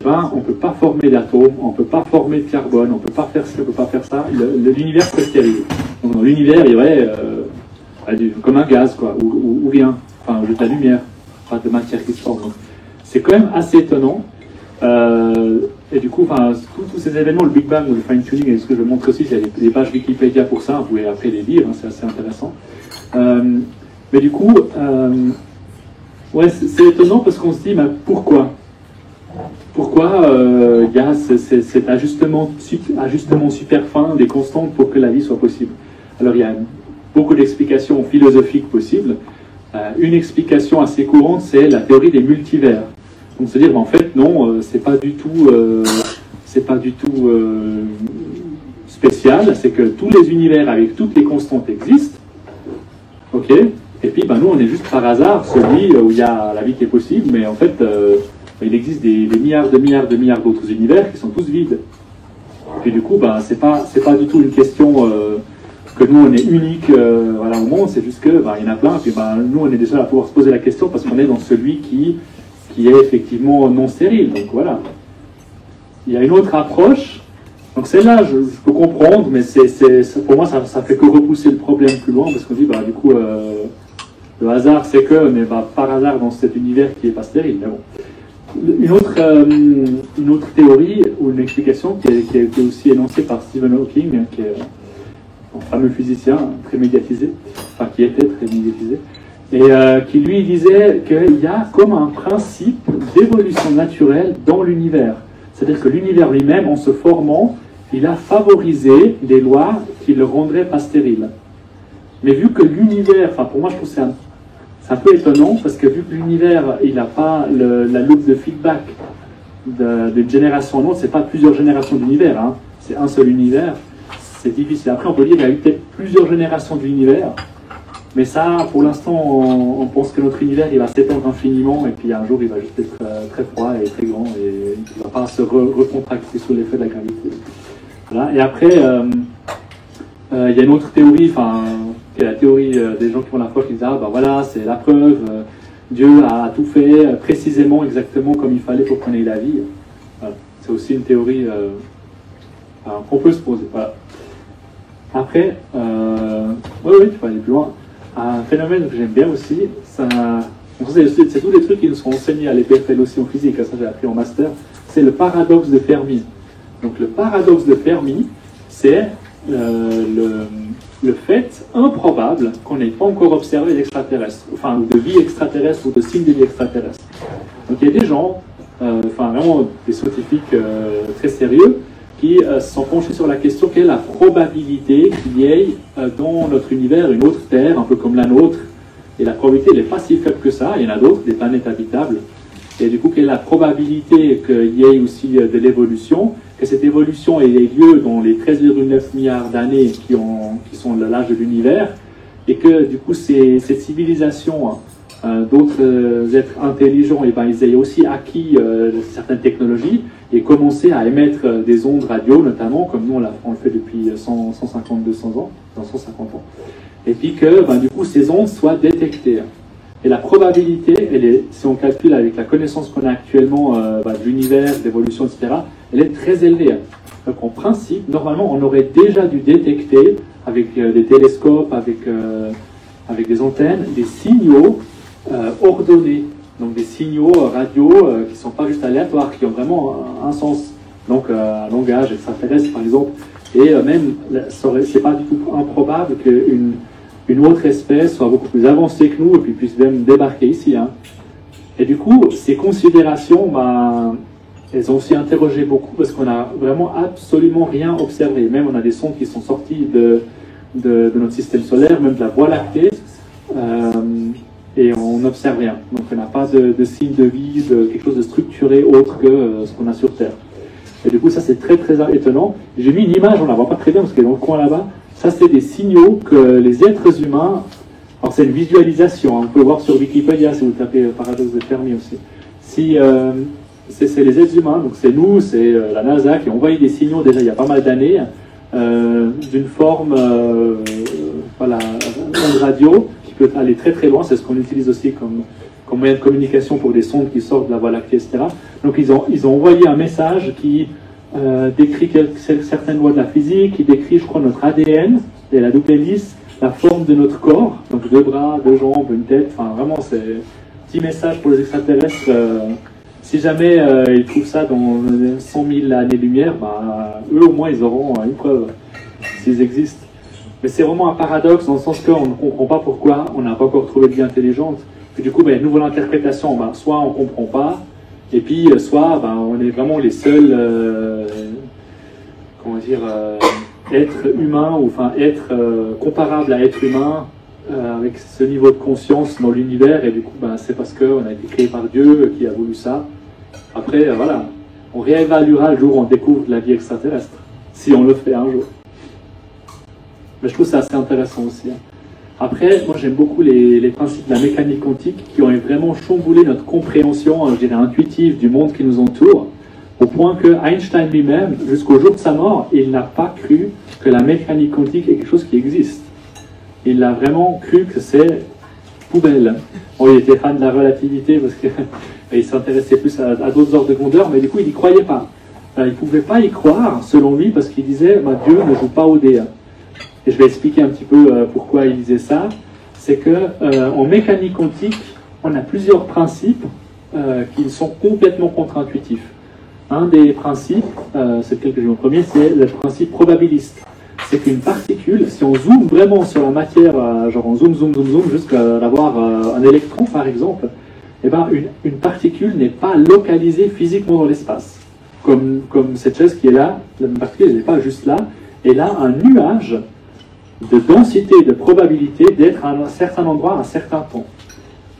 on ne peut pas former d'atomes, on ne peut pas former de carbone, on ne peut pas faire ci, on ne peut pas faire ça, l'univers serait stérile. Donc dans l'univers il y aurait comme un gaz ou rien, enfin juste de la lumière, pas de matière qui se forme. Donc, c'est quand même assez étonnant. Et du coup, tous ces événements, le Big Bang ou le fine-tuning, et ce que je montre aussi, il y a des pages Wikipédia pour ça, vous pouvez après les lire, c'est assez intéressant. Mais du coup, c'est étonnant parce qu'on se dit, pourquoi il y a cet ajustement super fin des constantes pour que la vie soit possible? Alors il y a beaucoup d'explications philosophiques possibles. Une explication assez courante, c'est la théorie des multivers. Donc se dire, en fait, non, c'est pas du tout spécial, c'est que tous les univers avec toutes les constantes existent, ok, et puis nous on est juste par hasard celui où il y a la vie qui est possible, mais en fait il existe des milliards d'autres univers qui sont tous vides. Et puis du coup, c'est pas du tout une question que nous on est unique au monde, c'est juste que il y en a plein, et puis nous on est déjà à pouvoir se poser la question parce qu'on est dans celui qui est effectivement non stérile. Donc voilà. Il y a une autre approche. Donc celle-là, je peux comprendre, mais pour moi, ça fait que repousser le problème plus loin, parce qu'on dit, du coup, le hasard, c'est qu'on est par hasard dans cet univers qui n'est pas stérile. Mais bon. Une autre théorie, ou une explication, qui a été aussi énoncée par Stephen Hawking, qui est un fameux physicien, très médiatisé, enfin qui était très médiatisé, et qui lui disait qu'il y a comme un principe d'évolution naturelle dans l'univers. C'est-à-dire que l'univers lui-même, en se formant, il a favorisé des lois qui le rendraient pas stérile. Mais vu que l'univers, pour moi je trouve que c'est un peu étonnant, parce que vu que l'univers, il n'a pas la loupe de feedback d'une génération à l'autre, c'est pas plusieurs générations d'univers, c'est un seul univers, c'est difficile. Après on peut dire qu'il y a eu peut-être plusieurs générations d'univers, mais ça, pour l'instant, on pense que notre univers, il va s'étendre infiniment, et puis un jour, il va juste être très froid et très grand, et il ne va pas se recontracter sous l'effet de la gravité. Voilà. Et après, il y a une autre théorie, qui est la théorie des gens qui ont la foi, qui disent, voilà, c'est la preuve, Dieu a tout fait précisément, exactement comme il fallait pour qu'on ait la vie. Voilà. C'est aussi une théorie qu'on peut se poser. Voilà. Après, oui, tu peux aller plus loin. Un phénomène que j'aime bien aussi, c'est tous les trucs qui nous sont enseignés à l'EPFL aussi en physique, ça j'ai appris en master, c'est le paradoxe de Fermi. Donc le paradoxe de Fermi, c'est le fait improbable qu'on n'ait pas encore observé d'extraterrestres, de vie extraterrestre ou de signes de vie extraterrestre. Donc il y a des gens, vraiment des scientifiques très sérieux, qui se sont penchés sur la question quelle est la probabilité qu'il y ait dans notre univers une autre Terre, un peu comme la nôtre. Et la probabilité n'est pas si faible que ça, il y en a d'autres, des planètes habitables. Et du coup, quelle est la probabilité qu'il y ait aussi de l'évolution, que cette évolution ait lieu dans les 13,9 milliards d'années qui sont l'âge de l'univers, et que du coup, ces civilisations, d'autres êtres intelligents, ils aient aussi acquis certaines technologies, et commencer à émettre des ondes radio, notamment, comme nous on le fait depuis 150-200 ans, dans 150 ans. Et puis que, du coup, ces ondes soient détectées. Et la probabilité, si on calcule avec la connaissance qu'on a actuellement de l'univers, de l'évolution, etc., elle est très élevée. Donc en principe, normalement, on aurait déjà dû détecter, avec des télescopes, avec des antennes, des signaux ordonnés, donc des signaux radio qui ne sont pas juste aléatoires, qui ont vraiment un sens, donc un langage extraterrestre par exemple, et même, c'est pas du tout improbable qu'une autre espèce soit beaucoup plus avancée que nous et puis puisse même débarquer ici. Hein. Et du coup, ces considérations, elles ont aussi interrogé beaucoup parce qu'on n'a vraiment absolument rien observé. Même on a des sondes qui sont sorties de notre système solaire, même de la Voie lactée, et on n'observe rien. Donc on n'a pas de signe de vie, de quelque chose de structuré autre que ce qu'on a sur Terre. Et du coup, ça c'est très très étonnant. J'ai mis une image, on ne la voit pas très bien parce qu'elle est dans le coin là-bas. Ça c'est des signaux que les êtres humains, alors c'est une visualisation, hein, vous pouvez voir sur Wikipédia si vous tapez paradoxe de Fermi aussi. Si, c'est les êtres humains, donc c'est nous, c'est la NASA qui a envoyé des signaux déjà il y a pas mal d'années, d'une forme voilà, onde radio qui peut aller très très loin, c'est ce qu'on utilise aussi comme moyen de communication pour des sondes qui sortent de la Voie lactée, etc. Donc ils ont envoyé un message qui décrit certaines lois de la physique, qui décrit, je crois, notre ADN et la double hélice, la forme de notre corps, donc 2 bras, 2 jambes, une tête, enfin vraiment c'est un petit message pour les extraterrestres. Si jamais ils trouvent ça dans 100 000 années-lumière, eux au moins ils auront une preuve s'ils existent. Mais c'est vraiment un paradoxe dans le sens qu'on ne comprend pas pourquoi on n'a pas encore trouvé de vie intelligente. Et du coup, une nouvelle interprétation, soit on ne comprend pas, et puis soit on est vraiment les seuls êtres humains, ou enfin êtres comparables à êtres humains avec ce niveau de conscience dans l'univers, et du coup c'est parce qu'on a été créé par Dieu qui a voulu ça. Après, voilà, on réévaluera le jour où on découvre la vie extraterrestre, si on le fait un jour. Mais je trouve ça assez intéressant aussi. Hein. Après, moi j'aime beaucoup les principes de la mécanique quantique qui ont vraiment chamboulé notre compréhension, je dirais, intuitive du monde qui nous entoure, au point que Einstein lui-même, jusqu'au jour de sa mort, il n'a pas cru que la mécanique quantique est quelque chose qui existe. Il a vraiment cru que c'est poubelle. Bon, il était fan de la relativité parce qu'il s'intéressait plus à d'autres ordres de grandeur, mais du coup il n'y croyait pas. Il ne pouvait pas y croire, selon lui, parce qu'il disait Dieu ne joue pas au dé. Et je vais expliquer un petit peu pourquoi il disait ça. C'est qu'en mécanique quantique, on a plusieurs principes qui sont complètement contre-intuitifs. Un des principes, c'est lequel que j'ai en premier, c'est le principe probabiliste. C'est qu'une particule, si on zoome vraiment sur la matière, genre on zoom jusqu'à avoir un électron par exemple, eh ben une particule n'est pas localisée physiquement dans l'espace. Comme cette chaise qui est là, la particule n'est pas juste là, elle a un nuage de densité, de probabilité d'être à un certain endroit à un certain temps.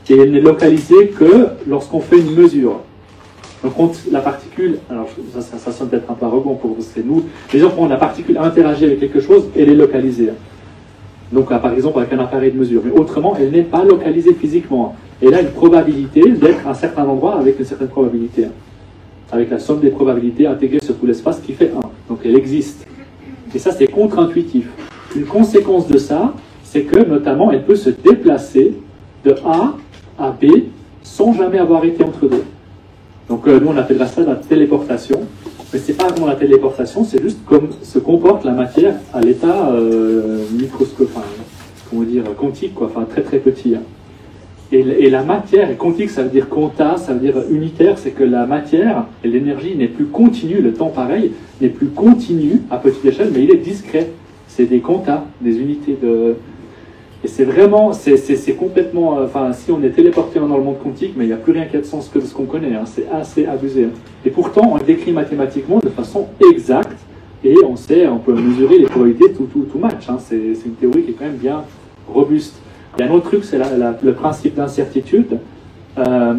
Et elle n'est localisée que lorsqu'on fait une mesure. Donc la particule, alors ça sonne peut-être un peu arrogant pour vous, c'est nous, mais quand la particule interagit avec quelque chose, elle est localisée. Donc par exemple avec un appareil de mesure, mais autrement elle n'est pas localisée physiquement. Elle a une probabilité d'être à un certain endroit avec une certaine probabilité. Avec la somme des probabilités intégrées sur tout l'espace qui fait 1. Donc elle existe. Et ça c'est contre-intuitif. Une conséquence de ça, c'est que notamment elle peut se déplacer de A à B sans jamais avoir été entre deux. Donc nous on appellera ça la téléportation, mais c'est pas vraiment la téléportation, c'est juste comme se comporte la matière à l'état quantique, quoi, enfin très très petit. Hein. Et la matière, et quantique ça veut dire quanta, ça veut dire unitaire, c'est que la matière et l'énergie n'est plus continue, le temps pareil, n'est plus continu à petite échelle, mais il est discret. C'est des quantas, des unités de... Et c'est vraiment, c'est complètement, enfin, si on est téléporté dans le monde quantique, mais il n'y a plus rien qui a de sens que ce qu'on connaît, hein, c'est assez abusé. Hein. Et pourtant, on le décrit mathématiquement de façon exacte, et on peut mesurer les probabilités tout match. Hein. C'est une théorie qui est quand même bien robuste. Il y a un autre truc, c'est le principe d'incertitude,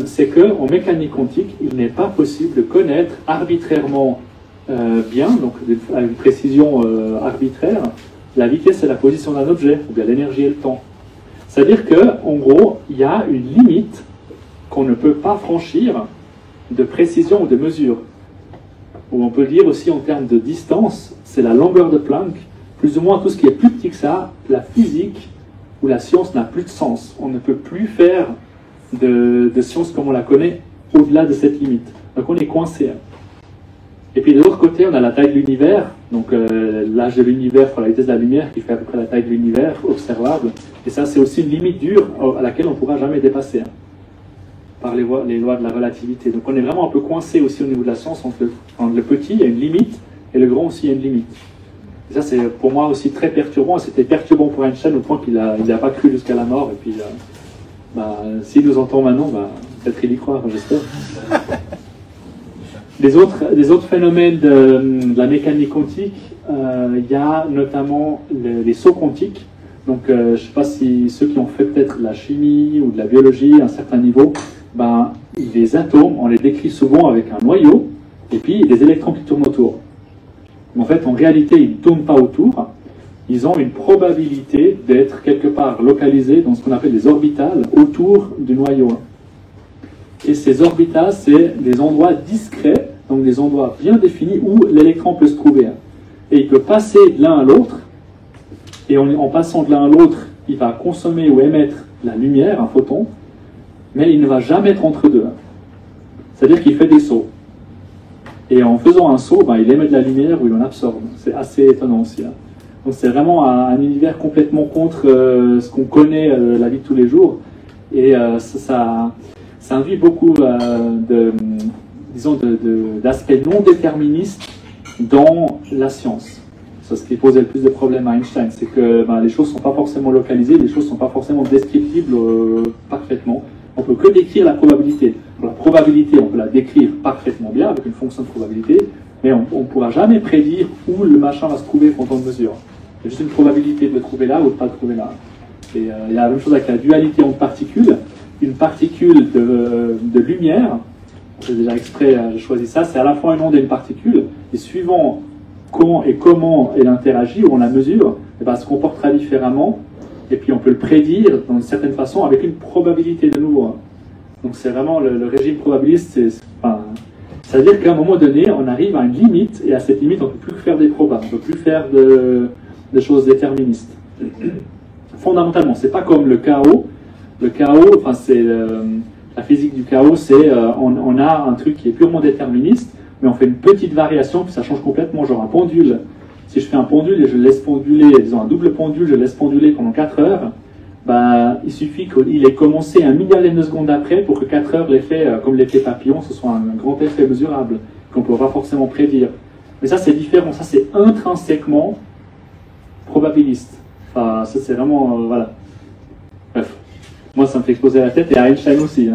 c'est qu'en mécanique quantique, il n'est pas possible de connaître arbitrairement bien, donc à une précision arbitraire, la vitesse et la position d'un objet, ou bien l'énergie et le temps. C'est-à-dire qu'en gros, il y a une limite qu'on ne peut pas franchir de précision ou de mesure. Ou on peut le dire aussi en termes de distance, c'est la longueur de Planck. Plus ou moins tout ce qui est plus petit que ça, la physique ou la science n'a plus de sens. On ne peut plus faire de science comme on la connaît au-delà de cette limite. Donc on est coincé. Et puis de l'autre côté, on a la taille de l'univers, donc l'âge de l'univers fois la vitesse de la lumière qui fait à peu près la taille de l'univers observable. Et ça, c'est aussi une limite dure à laquelle on ne pourra jamais dépasser. par les lois de la relativité. Donc on est vraiment un peu coincé aussi au niveau de la science entre le petit, il y a une limite, et le grand aussi, il y a une limite. Et ça, c'est pour moi aussi très perturbant. C'était perturbant pour Einstein au point qu'il n'a pas cru jusqu'à la mort. Et puis, s'il nous entend maintenant, peut-être qu'il y croit, j'espère. Les autres phénomènes de la mécanique quantique, il y a notamment les sauts quantiques. Donc, je ne sais pas si ceux qui ont fait peut-être de la chimie ou de la biologie à un certain niveau, les atomes, on les décrit souvent avec un noyau et puis des électrons qui tournent autour. Mais en fait, en réalité, ils ne tournent pas autour. Ils ont une probabilité d'être quelque part localisés dans ce qu'on appelle des orbitales autour du noyau. Et ces orbitales, c'est des endroits discrets, donc des endroits bien définis où l'électron peut se trouver. Et il peut passer de l'un à l'autre. Et en passant de l'un à l'autre, il va consommer ou émettre la lumière, un photon, mais il ne va jamais être entre deux. C'est-à-dire qu'il fait des sauts. Et en faisant un saut, il émet de la lumière ou il en absorbe. C'est assez étonnant aussi. Donc c'est vraiment un univers complètement contre ce qu'on connaît la vie de tous les jours. Et ça induit beaucoup d'aspects non déterministes dans la science. C'est ce qui posait le plus de problèmes à Einstein, c'est que les choses ne sont pas forcément localisées, les choses ne sont pas forcément descriptibles parfaitement. On ne peut que décrire la probabilité. La probabilité, on peut la décrire parfaitement bien avec une fonction de probabilité, mais on ne pourra jamais prédire où le machin va se trouver quand on le mesure. Il y a juste une probabilité de le trouver là ou de ne pas le trouver là. Et il y a la même chose avec la dualité entre particules. Une particule de lumière, j'ai déjà exprès choisi ça, c'est à la fois une onde et une particule, et suivant quand et comment elle interagit, ou on la mesure, elle se comportera différemment, et puis on peut le prédire d'une certaine façon avec une probabilité de nouveau. Donc c'est vraiment le régime probabiliste, ça veut dire qu'à un moment donné, on arrive à une limite, et à cette limite, on ne peut plus faire des probas, on ne peut plus faire de choses déterministes. Fondamentalement, c'est pas comme le chaos. Le chaos, c'est la physique du chaos, c'est on a un truc qui est purement déterministe, mais on fait une petite variation, puis ça change complètement, genre un pendule. Si je fais un pendule et je le laisse penduler, disons un double pendule, je le laisse penduler pendant 4 heures, il suffit qu'il ait commencé un milliardième de seconde après pour que 4 heures, l'effet, comme l'effet papillon, ce soit un grand effet mesurable, qu'on ne peut pas forcément prédire. Mais ça, c'est différent, ça, c'est intrinsèquement probabiliste. Ça, c'est vraiment, voilà. Bref. Moi, ça me fait exploser la tête, et à Einstein aussi.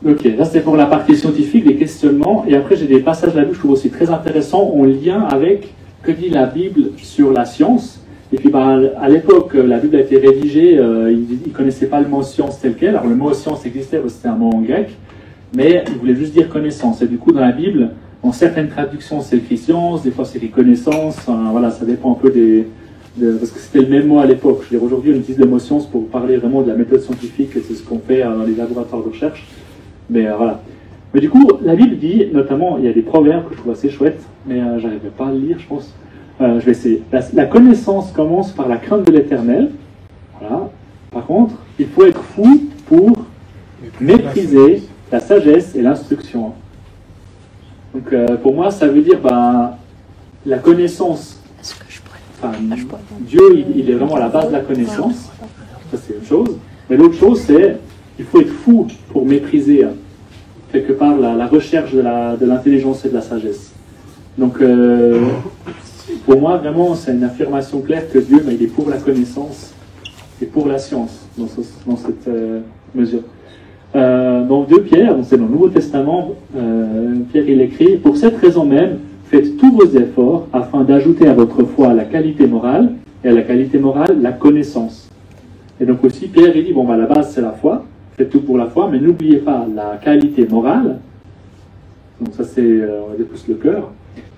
Ok, là c'est pour la partie scientifique, les questionnements, et après j'ai des passages de la Bible que je trouve aussi très intéressants en lien avec que dit la Bible sur la science. Et puis à l'époque, la Bible a été rédigée, ils ne connaissaient pas le mot science tel quel. Alors le mot science existait, c'était un mot en grec, mais il voulait juste dire connaissance. Et du coup dans la Bible, dans certaines traductions c'est écrit science, des fois c'est écrit connaissance, voilà, ça dépend un peu parce que c'était le même mot à l'époque. Je veux dire, aujourd'hui on utilise le mot science pour parler vraiment de la méthode scientifique, et c'est ce qu'on fait dans les laboratoires de recherche. Mais voilà. Mais du coup, la Bible dit, notamment, il y a des proverbes que je trouve assez chouettes, mais j'arriverai pas à le lire, je pense. Je vais essayer. La connaissance commence par la crainte de l'Éternel. Voilà. Par contre, il faut être fou pour mépriser la sagesse et l'instruction. Donc, pour moi, ça veut dire, la connaissance. Dieu, il est vraiment à la base de la connaissance. Ça, c'est une chose. Mais l'autre chose, c'est il faut être fou pour mépriser quelque part la recherche de l'intelligence et de la sagesse. Donc, pour moi, vraiment, c'est une affirmation claire que Dieu, il est pour la connaissance et pour la science dans cette mesure. Dans 2 Pierre, c'est dans le Nouveau Testament, Pierre il écrit « Pour cette raison même, faites tous vos efforts afin d'ajouter à votre foi la qualité morale, et à la qualité morale, la connaissance. » Et donc aussi, Pierre il dit « Bon, la base, c'est la foi. Faites tout pour la foi, mais n'oubliez pas la qualité morale. » Donc ça, c'est, on va dire, plus le cœur.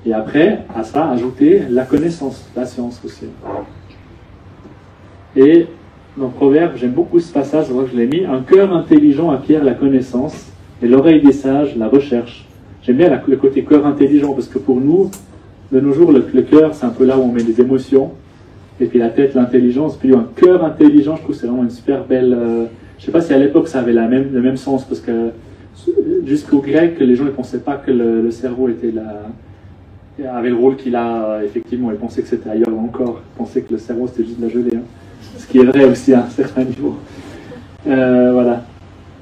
Et après, à ça, ajouter la connaissance, la science aussi. Et dans Proverbe, j'aime beaucoup ce passage, c'est vrai que je l'ai mis. Un cœur intelligent acquiert la connaissance, et l'oreille des sages la recherche. J'aime bien le côté cœur intelligent, parce que pour nous, de nos jours, le cœur, c'est un peu là où on met les émotions, et puis la tête, l'intelligence. Puis un cœur intelligent, je trouve que c'est vraiment une super belle... je ne sais pas si à l'époque ça avait le même sens, parce que jusqu'au grec, les gens ne pensaient pas que le cerveau avait le rôle qu'il a, effectivement. Ils pensaient que c'était ailleurs encore. Ils pensaient que le cerveau c'était juste de la gelée. Ce qui est vrai aussi à un certain niveau. Voilà.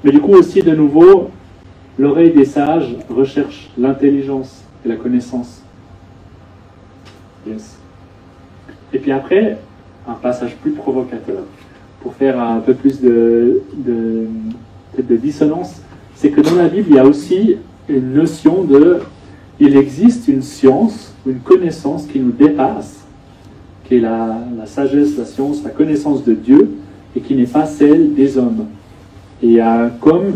Mais du coup aussi, de nouveau, l'oreille des sages recherche l'intelligence et la connaissance. Yes. Et puis après, un passage plus provocateur, pour faire un peu plus de dissonance, c'est que dans la Bible, il y a aussi une notion de... Il existe une science, une connaissance qui nous dépasse, qui est la sagesse, la science, la connaissance de Dieu, et qui n'est pas celle des hommes. Et il y a comme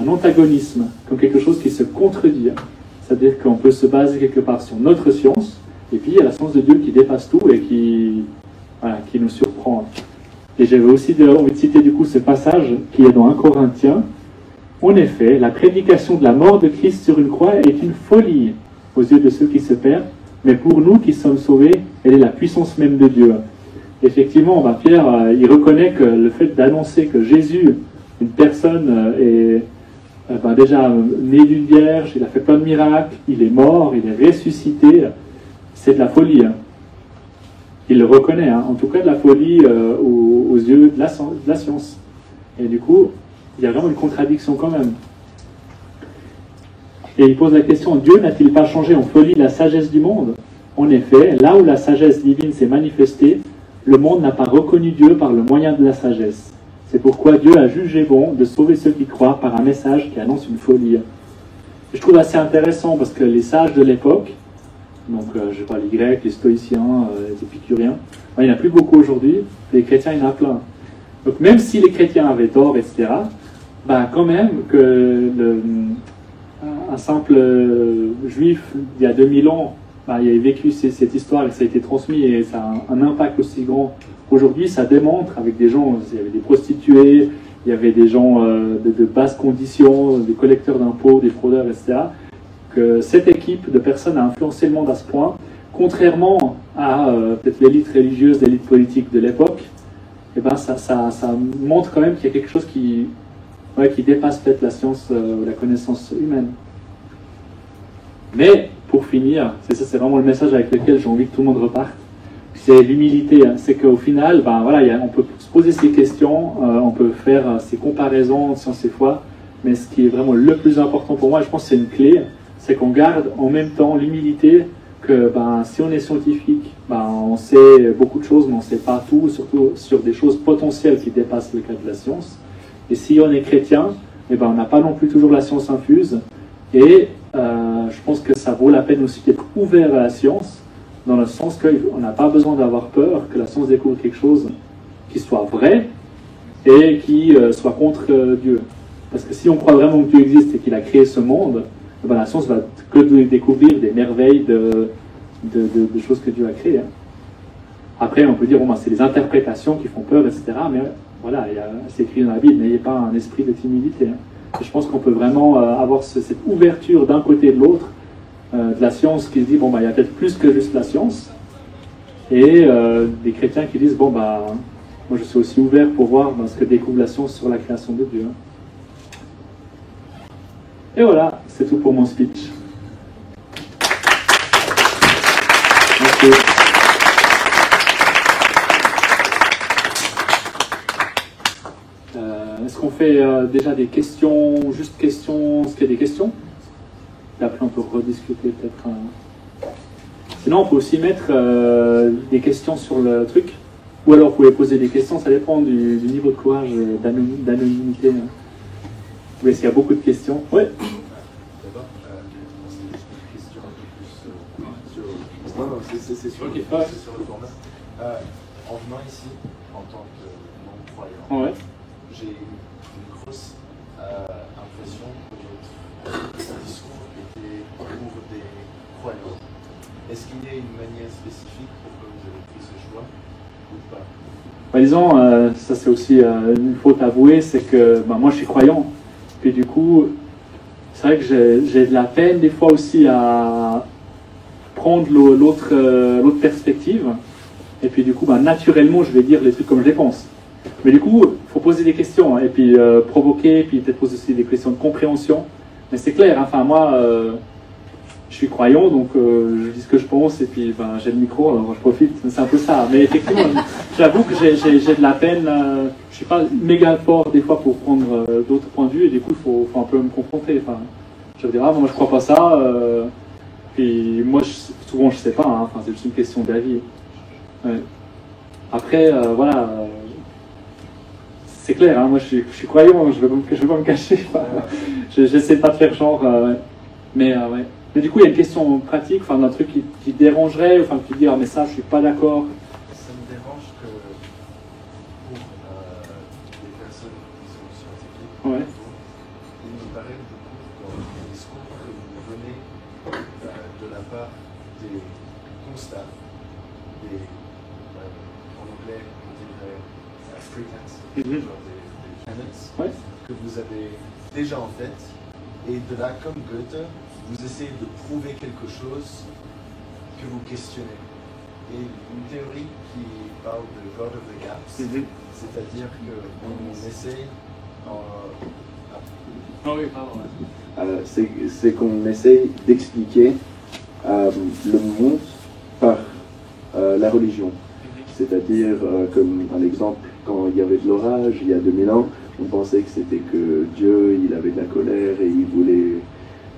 un antagonisme, comme quelque chose qui se contredit. C'est-à-dire qu'on peut se baser quelque part sur notre science, et puis il y a la science de Dieu qui dépasse tout et qui nous surprend. Et j'avais aussi envie de citer du coup ce passage qui est dans 1 Corinthiens. En effet, la prédication de la mort de Christ sur une croix est une folie aux yeux de ceux qui se perdent, mais pour nous qui sommes sauvés, elle est la puissance même de Dieu. Effectivement, Pierre, il reconnaît que le fait d'annoncer que Jésus, une personne, est déjà né d'une vierge, il a fait plein de miracles, il est mort, il est ressuscité, c'est de la folie. Il le reconnaît, en tout cas de la folie aux yeux de la science. Et du coup, il y a vraiment une contradiction quand même. Et il pose la question, Dieu n'a-t-il pas changé en folie la sagesse du monde? En effet, là où la sagesse divine s'est manifestée, le monde n'a pas reconnu Dieu par le moyen de la sagesse. C'est pourquoi Dieu a jugé bon de sauver ceux qui croient par un message qui annonce une folie. Et je trouve assez intéressant parce que les sages de l'époque, donc je parle les Grecs, les stoïciens, les épicuriens, il n'y en a plus beaucoup aujourd'hui, les chrétiens il y en a plein. Donc même si les chrétiens avaient tort, etc., quand même que un simple juif il y a 2000 ans, il a vécu cette histoire et ça a été transmis et ça a un impact aussi grand. Aujourd'hui, ça démontre avec des gens, il y avait des prostituées, il y avait des gens de basses conditions, des collecteurs d'impôts, des fraudeurs, etc., que cette équipe de personnes a influencé le monde à ce point, contrairement à peut-être l'élite religieuse, l'élite politique de l'époque. Ça montre quand même qu'il y a quelque chose qui dépasse peut-être la science, la connaissance humaine. Mais, pour finir, c'est vraiment le message avec lequel j'ai envie que tout le monde reparte, c'est l'humilité. C'est qu'au final, on peut se poser ces questions, on peut faire ces comparaisons, science et foi, mais ce qui est vraiment le plus important pour moi, je pense que c'est une clé, c'est qu'on garde en même temps l'humilité que si on est scientifique, on sait beaucoup de choses, mais on ne sait pas tout, surtout sur des choses potentielles qui dépassent le cadre de la science. Et si on est chrétien, on n'a pas non plus toujours la science infuse. Et je pense que ça vaut la peine aussi d'être ouvert à la science, dans le sens qu'on n'a pas besoin d'avoir peur que la science découvre quelque chose qui soit vrai et qui soit contre Dieu. Parce que si on croit vraiment que Dieu existe et qu'il a créé ce monde, la science va que découvrir des merveilles de choses que Dieu a créées. Après, on peut dire, c'est les interprétations qui font peur, etc. Mais voilà, c'est écrit dans la Bible, n'ayez pas un esprit de timidité. Et je pense qu'on peut vraiment avoir cette ouverture d'un côté et de l'autre, de la science qui se dit, il y a peut-être plus que juste la science, et des chrétiens qui disent, moi je suis aussi ouvert pour voir ce que découvre la science sur la création de Dieu. Et voilà, c'est tout pour mon speech. Merci. Est-ce qu'on fait déjà des questions, juste questions, est-ce qu'il y a des questions? Et après on peut rediscuter peut-être. Sinon on peut aussi mettre des questions sur le truc, ou alors vous pouvez poser des questions, ça dépend du niveau de courage, d'anonymité. Oui, est-ce qu'il y a beaucoup de questions? Oui. D'abord, c'est une question plus c'est sur le format. En venant ici, en tant que non-croyant, j'ai une grosse impression que votre discours était pour des croyants. Est-ce qu'il y a une manière spécifique pour que vous avez pris ce choix ou pas? Disons, ça c'est aussi une faute avouée, c'est que moi je suis croyant. Et du coup, c'est vrai que j'ai de la peine des fois aussi à prendre l'autre perspective. Et puis du coup, naturellement, je vais dire les trucs comme je les pense. Mais du coup, il faut poser des questions, et puis provoquer, puis peut-être poser aussi des questions de compréhension. Mais c'est clair, moi, je suis croyant, donc je dis ce que je pense, et puis ben, j'ai le micro, alors je profite, c'est un peu ça. Mais effectivement, j'avoue que j'ai de la peine, je suis pas méga fort des fois pour prendre d'autres points de vue, et du coup, il faut un peu me confronter. Enfin, je vais dire, ah, moi je crois pas ça, puis moi, souvent je sais pas, hein, enfin, c'est juste une question d'avis. Ouais. Après, voilà, c'est clair, hein, moi je suis croyant, je vais pas me cacher, j'essaie pas de faire genre, ouais. Mais ouais. Mais du coup, il y a une question pratique, enfin, un truc qui dérangerait, enfin, qui dit, ah, mais ça, je suis pas d'accord. Ça me dérange que pour des personnes qui sont scientifiques, Ouais. il me paraît beaucoup dans les discours que vous venez de la part des constats, en anglais, on dirait pretense, genre des canons, Ouais. que vous avez déjà en tête, et de là, comme Goethe, vous essayez de prouver quelque chose que vous questionnez. Et une théorie qui parle de God of the Gaps, c'est-à-dire qu'on essaye oui, pardon. C'est qu'on essaye d'expliquer le monde par la religion. C'est-à-dire, comme un exemple, quand il y avait de l'orage il y a 2000 ans, on pensait que c'était que Dieu, il avait de la colère et il voulait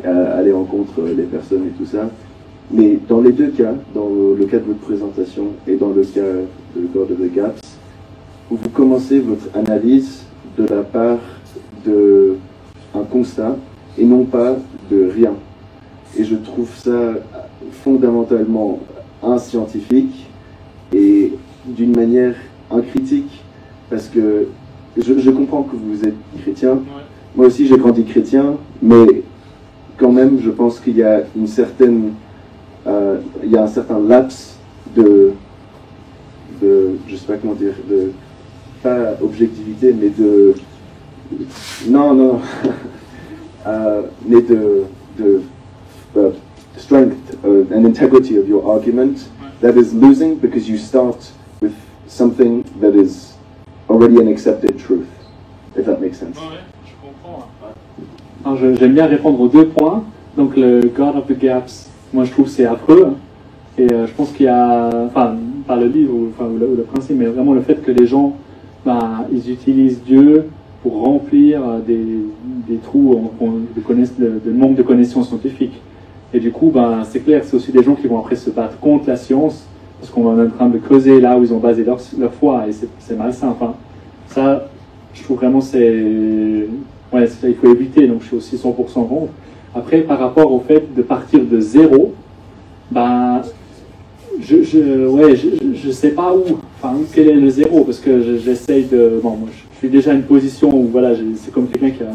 aller en contre les personnes et tout ça. Mais dans les deux cas, dans le cas de votre présentation et dans le cas de God of the Gaps, vous commencez votre analyse de la part d'un constat et non pas de rien. Et je trouve ça fondamentalement inscientifique et d'une manière incritique, parce que je comprends que vous êtes chrétien. Ouais. Moi aussi j'ai grandi chrétien, mais quand même je pense qu'il y a une certaine il y a un certain laps de je sais pas comment dire, de pas objectivité, mais de non mais de strength and integrity of your argument that is losing because you start with something that is already an accepted truth, if that makes sense. Ouais, je comprends. J'aime bien répondre aux deux points. Donc le God of the Gaps, moi je trouve c'est affreux. Et je pense qu'il y a, enfin, pas le livre ou le principe, mais vraiment le fait que les gens, ils utilisent Dieu pour remplir des trous de manque de connaissances scientifiques. Et du coup, c'est clair, c'est aussi des gens qui vont après se battre contre la science, parce qu'on est en train de creuser là où ils ont basé leur foi, et c'est malsain. Enfin, ça, je trouve vraiment ouais, ça, il faut éviter, donc je suis aussi 100% contre. Après, par rapport au fait de partir de zéro, je sais pas où, enfin, quel est le zéro, parce que j'essaye de, bon, moi, je suis déjà à une position où, voilà, c'est comme quelqu'un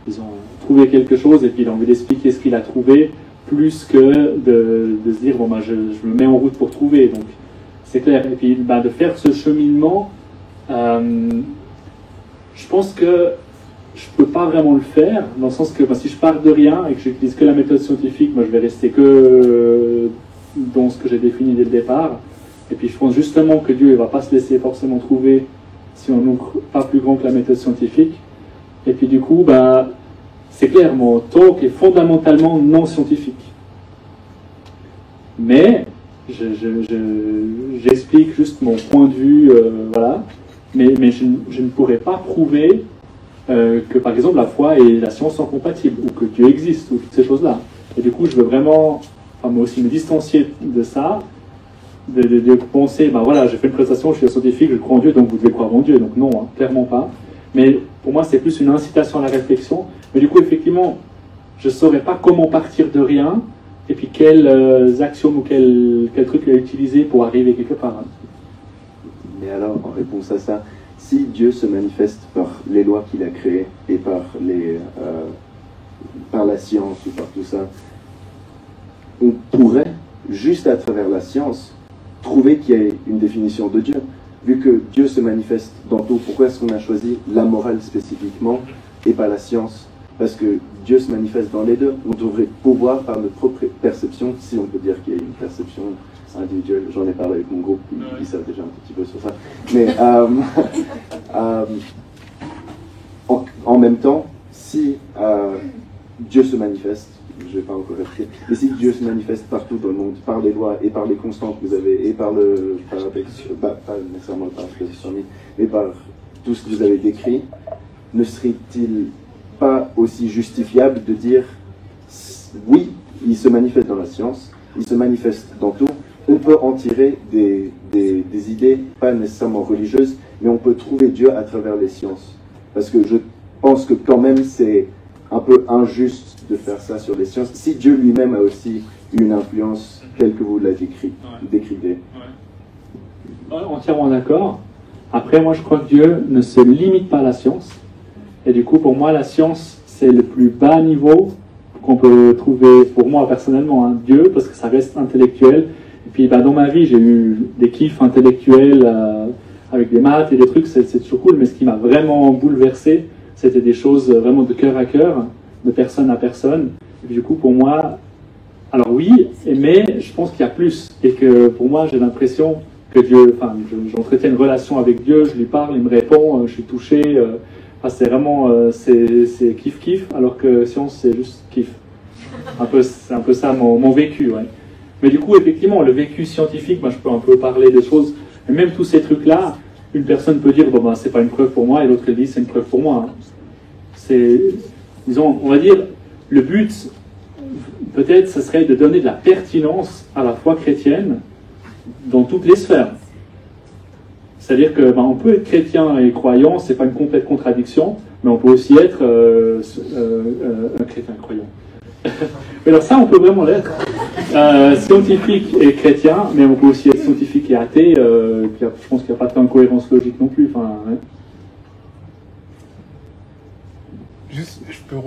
ils ont trouvé quelque chose, et puis il a envie d'expliquer ce qu'il a trouvé, plus que de se dire, bon, je me mets en route pour trouver, donc, c'est clair. Et puis, de faire ce cheminement, je pense que je peux pas vraiment le faire, dans le sens que si je pars de rien et que j'utilise que la méthode scientifique, moi je vais rester que dans ce que j'ai défini dès le départ. Et puis je pense justement que Dieu ne va pas se laisser forcément trouver si on n'ouvre pas plus grand que la méthode scientifique. Et puis du coup, c'est clair, mon talk est fondamentalement non scientifique. Mais j'explique juste mon point de vue, voilà. Mais je ne pourrais pas prouver que par exemple la foi et la science sont compatibles, ou que Dieu existe, ou toutes ces choses-là. Et du coup, je veux vraiment, moi aussi, me distancier de ça, de penser, voilà, j'ai fait une présentation, je suis scientifique, je crois en Dieu, donc vous devez croire en Dieu. Donc non, hein, clairement pas. Mais pour moi, c'est plus une incitation à la réflexion. Mais du coup, effectivement, je ne saurais pas comment partir de rien, et puis quels axiomes ou quel truc à utiliser pour arriver quelque part. Hein. Mais alors, en réponse à ça, si Dieu se manifeste par les lois qu'il a créées et par la science ou par tout ça, on pourrait, juste à travers la science, trouver qu'il y a une définition de Dieu. Vu que Dieu se manifeste dans tout, pourquoi est-ce qu'on a choisi la morale spécifiquement et pas la science? Parce que Dieu se manifeste dans les deux. On devrait pouvoir, par notre propre perception, si on peut dire qu'il y a une perception individuelle, j'en ai parlé avec mon groupe, ils savent déjà un petit peu sur ça, mais en même temps, si Dieu se manifeste, je ne vais pas encore répéter, mais si Dieu se manifeste partout dans le monde, par les lois et par les constants que vous avez, et pas nécessairement le paradoxe, mais par tout ce que vous avez décrit, ne serait-il pas aussi justifiable de dire oui, il se manifeste dans la science, il se manifeste dans tout, on peut en tirer des idées, pas nécessairement religieuses, mais on peut trouver Dieu à travers les sciences. Parce que je pense que quand même c'est un peu injuste de faire ça sur les sciences, si Dieu lui-même a aussi une influence telle que vous l'avez décrivée. Entièrement d'accord. Après, moi je crois que Dieu ne se limite pas à la science. Et du coup, pour moi, la science, c'est le plus bas niveau qu'on peut trouver, pour moi personnellement, hein, Dieu, parce que ça reste intellectuel. Et puis dans ma vie, j'ai eu des kiffs intellectuels avec des maths et des trucs, c'est toujours cool, mais ce qui m'a vraiment bouleversé, c'était des choses vraiment de cœur à cœur, de personne à personne. Et puis, du coup, pour moi, alors oui, mais je pense qu'il y a plus. Et que pour moi, j'ai l'impression que Dieu, j'entretiens une relation avec Dieu, je lui parle, il me répond, je suis touché. C'est vraiment, c'est kiff-kiff, alors que science, c'est juste kiff. C'est un peu ça mon vécu, ouais. Mais du coup, effectivement, le vécu scientifique, je peux un peu parler des choses, et même tous ces trucs-là, une personne peut dire, c'est pas une preuve pour moi, et l'autre dit, c'est une preuve pour moi. C'est, disons, on va dire, le but, peut-être, ce serait de donner de la pertinence à la foi chrétienne dans toutes les sphères. C'est-à-dire que on peut être chrétien et croyant, c'est pas une complète contradiction, mais on peut aussi être un chrétien croyant. Mais alors ça, on peut vraiment l'être. Scientifique et chrétien, mais on peut aussi être scientifique et athée. Je pense qu'il n'y a pas tant de cohérence logique non plus. Ouais. Juste, je peux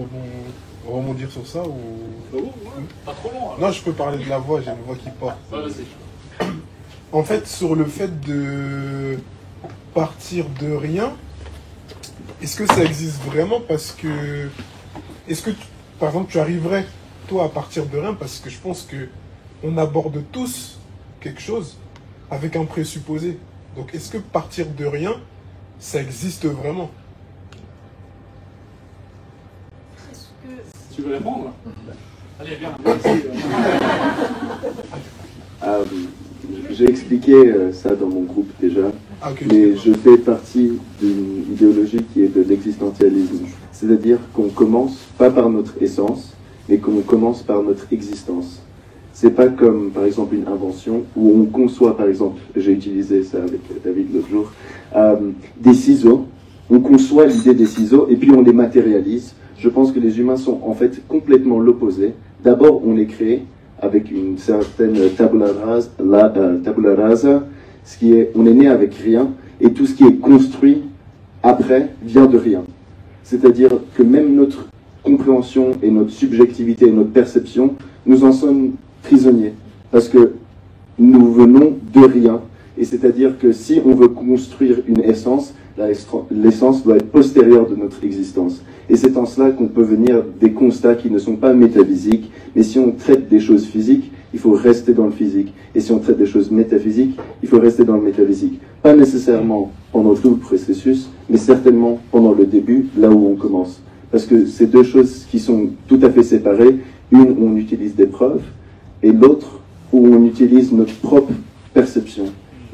rebondir sur ça ou... Pas trop long. Non, je peux parler de la voix, j'ai une voix qui porte. En fait, sur le fait de partir de rien, est-ce que ça existe vraiment? Parce que... Est-ce que, par exemple, tu arriverais, toi, à partir de rien? Parce que je pense que on aborde tous quelque chose avec un présupposé. Donc, est-ce que partir de rien, ça existe vraiment? Tu veux répondre? Allez, viens. J'ai expliqué ça dans mon groupe déjà, Okay. mais je fais partie d'une idéologie qui est de l'existentialisme. C'est-à-dire qu'on commence pas par notre essence, mais qu'on commence par notre existence. C'est pas comme, par exemple, une invention où on conçoit, par exemple, j'ai utilisé ça avec David l'autre jour, des ciseaux. On conçoit l'idée des ciseaux et puis on les matérialise. Je pense que les humains sont en fait complètement l'opposé. D'abord, on est créé avec une certaine tabula rasa, ce qui est, on est né avec rien, et tout ce qui est construit après vient de rien. C'est-à-dire que même notre compréhension et notre subjectivité et notre perception, nous en sommes prisonniers, parce que nous venons de rien. Et c'est-à-dire que si on veut construire une essence, l'essence doit être postérieure de notre existence. Et c'est en cela qu'on peut venir des constats qui ne sont pas métaphysiques, mais si on traite des choses physiques, il faut rester dans le physique. Et si on traite des choses métaphysiques, il faut rester dans le métaphysique. Pas nécessairement pendant tout le processus, mais certainement pendant le début, là où on commence. Parce que c'est deux choses qui sont tout à fait séparées. Une où on utilise des preuves, et l'autre où on utilise notre propre perception.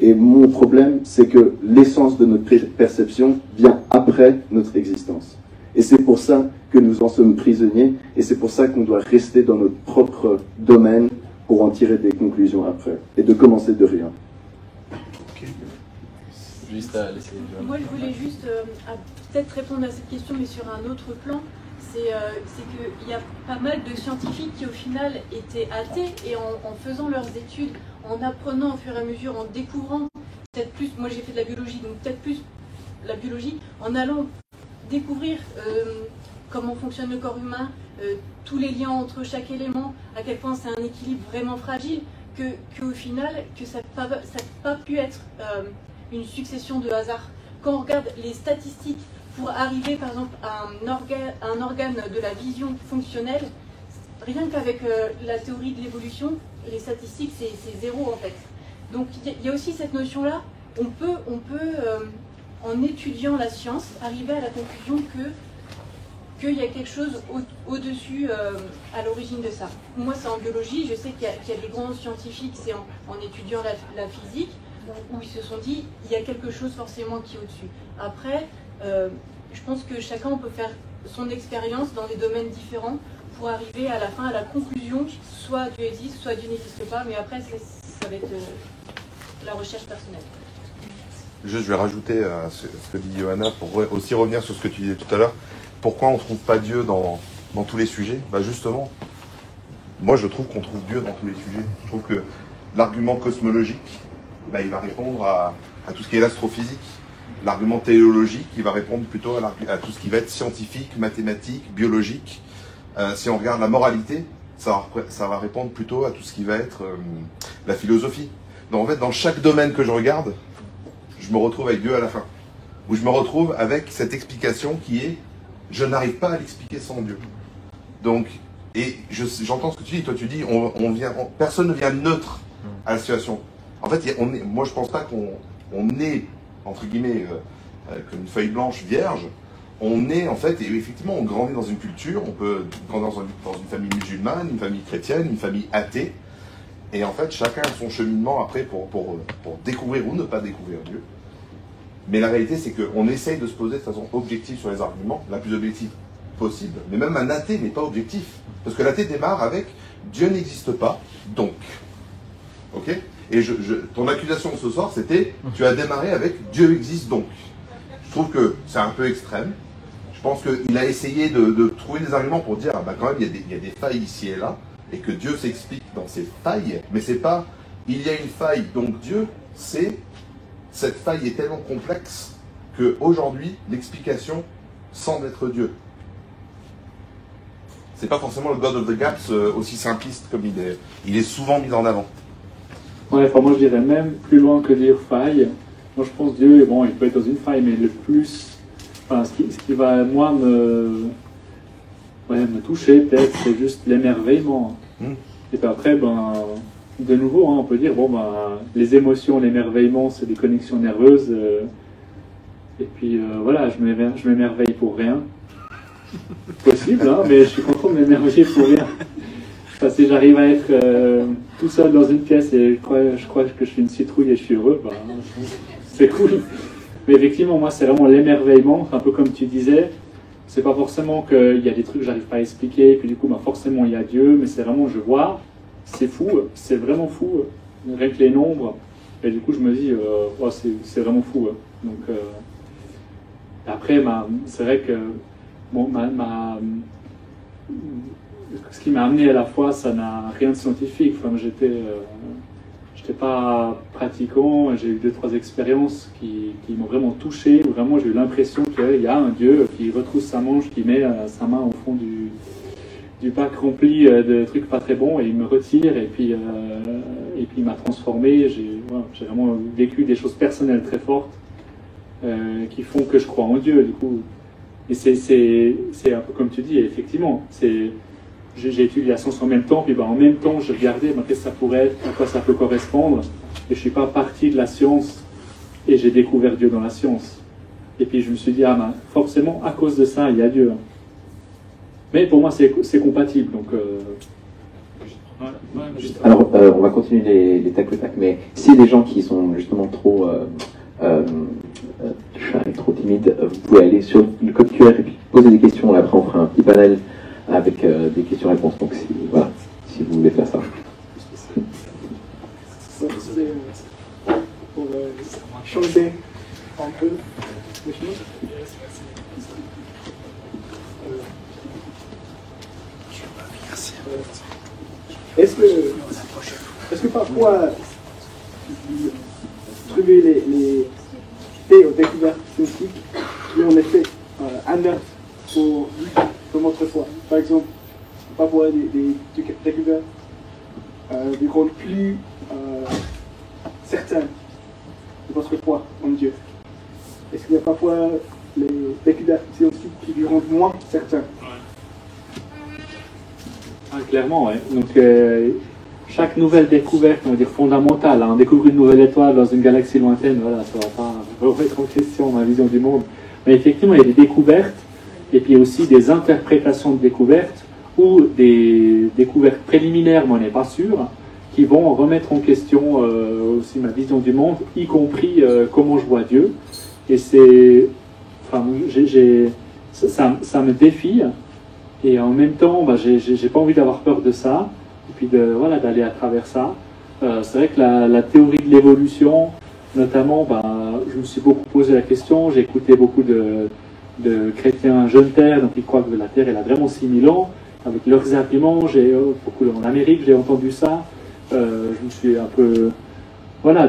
Et mon problème, c'est que l'essence de notre perception vient après notre existence. Et c'est pour ça que nous en sommes prisonniers, et c'est pour ça qu'on doit rester dans notre propre domaine pour en tirer des conclusions après, et de commencer de rien. Okay. Juste à laisser... Moi, je voulais juste peut-être répondre à cette question, mais sur un autre plan. C'est qu'il y a pas mal de scientifiques qui, au final, étaient athées, et en faisant leurs études, en apprenant au fur et à mesure, en découvrant peut-être plus, moi j'ai fait de la biologie, donc peut-être plus la biologie, en allant découvrir comment fonctionne le corps humain, tous les liens entre chaque élément, à quel point c'est un équilibre vraiment fragile, qu'au final, que ça n'a pas pu être une succession de hasards. Quand on regarde les statistiques pour arriver par exemple à un organe de la vision fonctionnelle, rien qu'avec la théorie de l'évolution, les statistiques c'est zéro en fait. Donc il y a aussi cette notion-là, on peut en étudiant la science, arriver à la conclusion qu'il y a quelque chose au-dessus, à l'origine de ça. Moi, c'est en biologie, je sais qu'il y a des grands scientifiques, c'est en étudiant la physique, où ils se sont dit, il y a quelque chose forcément qui est au-dessus. Après, je pense que chacun peut faire son expérience dans des domaines différents pour arriver à la fin à la conclusion, soit Dieu existe, soit Dieu n'existe pas, mais après, ça va être la recherche personnelle. Juste, je vais rajouter à ce que dit Johanna, pour aussi revenir sur ce que tu disais tout à l'heure. Pourquoi on ne trouve pas Dieu dans tous les sujets? Justement, moi je trouve qu'on trouve Dieu dans tous les sujets. Je trouve que l'argument cosmologique, il va répondre à tout ce qui est l'astrophysique. L'argument théologique, il va répondre plutôt à tout ce qui va être scientifique, mathématique, biologique. Si on regarde la moralité, ça va répondre plutôt à tout ce qui va être la philosophie. Donc en fait, dans chaque domaine que je regarde, je me retrouve avec Dieu à la fin. Ou je me retrouve avec cette explication qui est « je n'arrive pas à l'expliquer sans Dieu ». Donc, et j'entends ce que tu dis, toi tu dis personne ne vient neutre à la situation. En fait, moi je pense pas qu'on est, entre guillemets, comme une feuille blanche vierge. On est en fait, et effectivement on grandit dans une culture, on peut grandir dans une famille musulmane, une famille chrétienne, une famille athée. Et en fait, chacun a son cheminement après pour découvrir ou ne pas découvrir Dieu. Mais la réalité, c'est qu'on essaye de se poser de façon objective sur les arguments, la plus objective possible. Mais même un athée n'est pas objectif. Parce que l'athée démarre avec « Dieu n'existe pas, donc ». Ok ? Et ton accusation de ce soir, c'était « Tu as démarré avec « Dieu existe donc ». Je trouve que c'est un peu extrême. Je pense qu'il a essayé de trouver des arguments pour dire quand même, il y a des failles ici et là. Et que Dieu s'explique dans ses failles, mais c'est pas il y a une faille, donc Dieu, c'est cette faille est tellement complexe qu'aujourd'hui, l'explication semble être Dieu. C'est pas forcément le God of the Gaps aussi simpliste comme il est souvent mis en avant. Ouais, moi je dirais même plus loin que dire faille. Moi je pense Dieu, il peut être dans une faille, mais le plus, ce qui va moi me toucher peut-être, c'est juste l'émerveillement. Et puis après, de nouveau, on peut dire, les émotions, l'émerveillement, c'est des connexions nerveuses. Et puis voilà, je m'émerveille pour rien. Possible, mais je suis content de m'émerveiller pour rien. Parce que si j'arrive à être tout seul dans une pièce et je crois que je suis une citrouille et je suis heureux, c'est cool. Mais effectivement, moi, c'est vraiment l'émerveillement, un peu comme tu disais. C'est pas forcément qu'il y a des trucs que j'arrive pas à expliquer, puis du coup, forcément, il y a Dieu, mais c'est vraiment, je vois, c'est fou, c'est vraiment fou, rien que les nombres, et du coup, je me dis, c'est vraiment fou. Donc, après, c'est vrai que, ce qui m'a amené à la foi, ça n'a rien de scientifique. J'étais pas pratiquant, j'ai eu 2-3 expériences qui m'ont vraiment touché, où vraiment j'ai eu l'impression qu'il y a un Dieu qui retrousse sa manche, qui met sa main au fond du bac rempli de trucs pas très bons et il me retire et puis il m'a transformé. J'ai vraiment vécu des choses personnelles très fortes qui font que je crois en Dieu du coup. Et c'est un peu comme tu dis, effectivement, j'ai étudié la science en même temps, puis en même temps, je regardais qu'est-ce que ça pourrait être, à quoi ça peut correspondre, et je ne suis pas parti de la science, et j'ai découvert Dieu dans la science. Et puis je me suis dit, forcément, à cause de ça, il y a Dieu. Mais pour moi, c'est compatible, donc... Alors, on va continuer les tac au tac, mais si des gens qui sont justement trop shy, trop timides, vous pouvez aller sur le code QR et puis poser des questions, et après on fera un petit panel avec des questions-réponses. Donc si vous voulez faire ça. Pour changer un peu les choses. Est-ce que parfois trouver les faits aux découvertes scientifiques qui ont en effet inerte pour notre foi? Par exemple, parfois des découvertes des rendent plus certains de votre foi en Dieu. Est-ce qu'il y a parfois les découvertes scientifiques qui lui rendent moins certains? Clairement, oui. Donc, chaque nouvelle découverte, on va dire fondamentale, découvrir une nouvelle étoile dans une galaxie lointaine, ça ne va pas remettre en question ma vision du monde. Mais effectivement, il y a des découvertes et puis aussi des interprétations de découvertes ou des découvertes préliminaires, mais on n'est pas sûr, qui vont remettre en question aussi ma vision du monde, y compris comment je vois Dieu. Et c'est, enfin, ça me défie, et en même temps, j'ai pas envie d'avoir peur de ça, et puis d'aller à travers ça. C'est vrai que la théorie de l'évolution, notamment, je me suis beaucoup posé la question, j'ai écouté beaucoup de chrétiens jeunes terre, donc ils croient que la Terre elle a vraiment 6000 ans, avec leurs arguments, beaucoup en Amérique j'ai entendu ça, je me suis un peu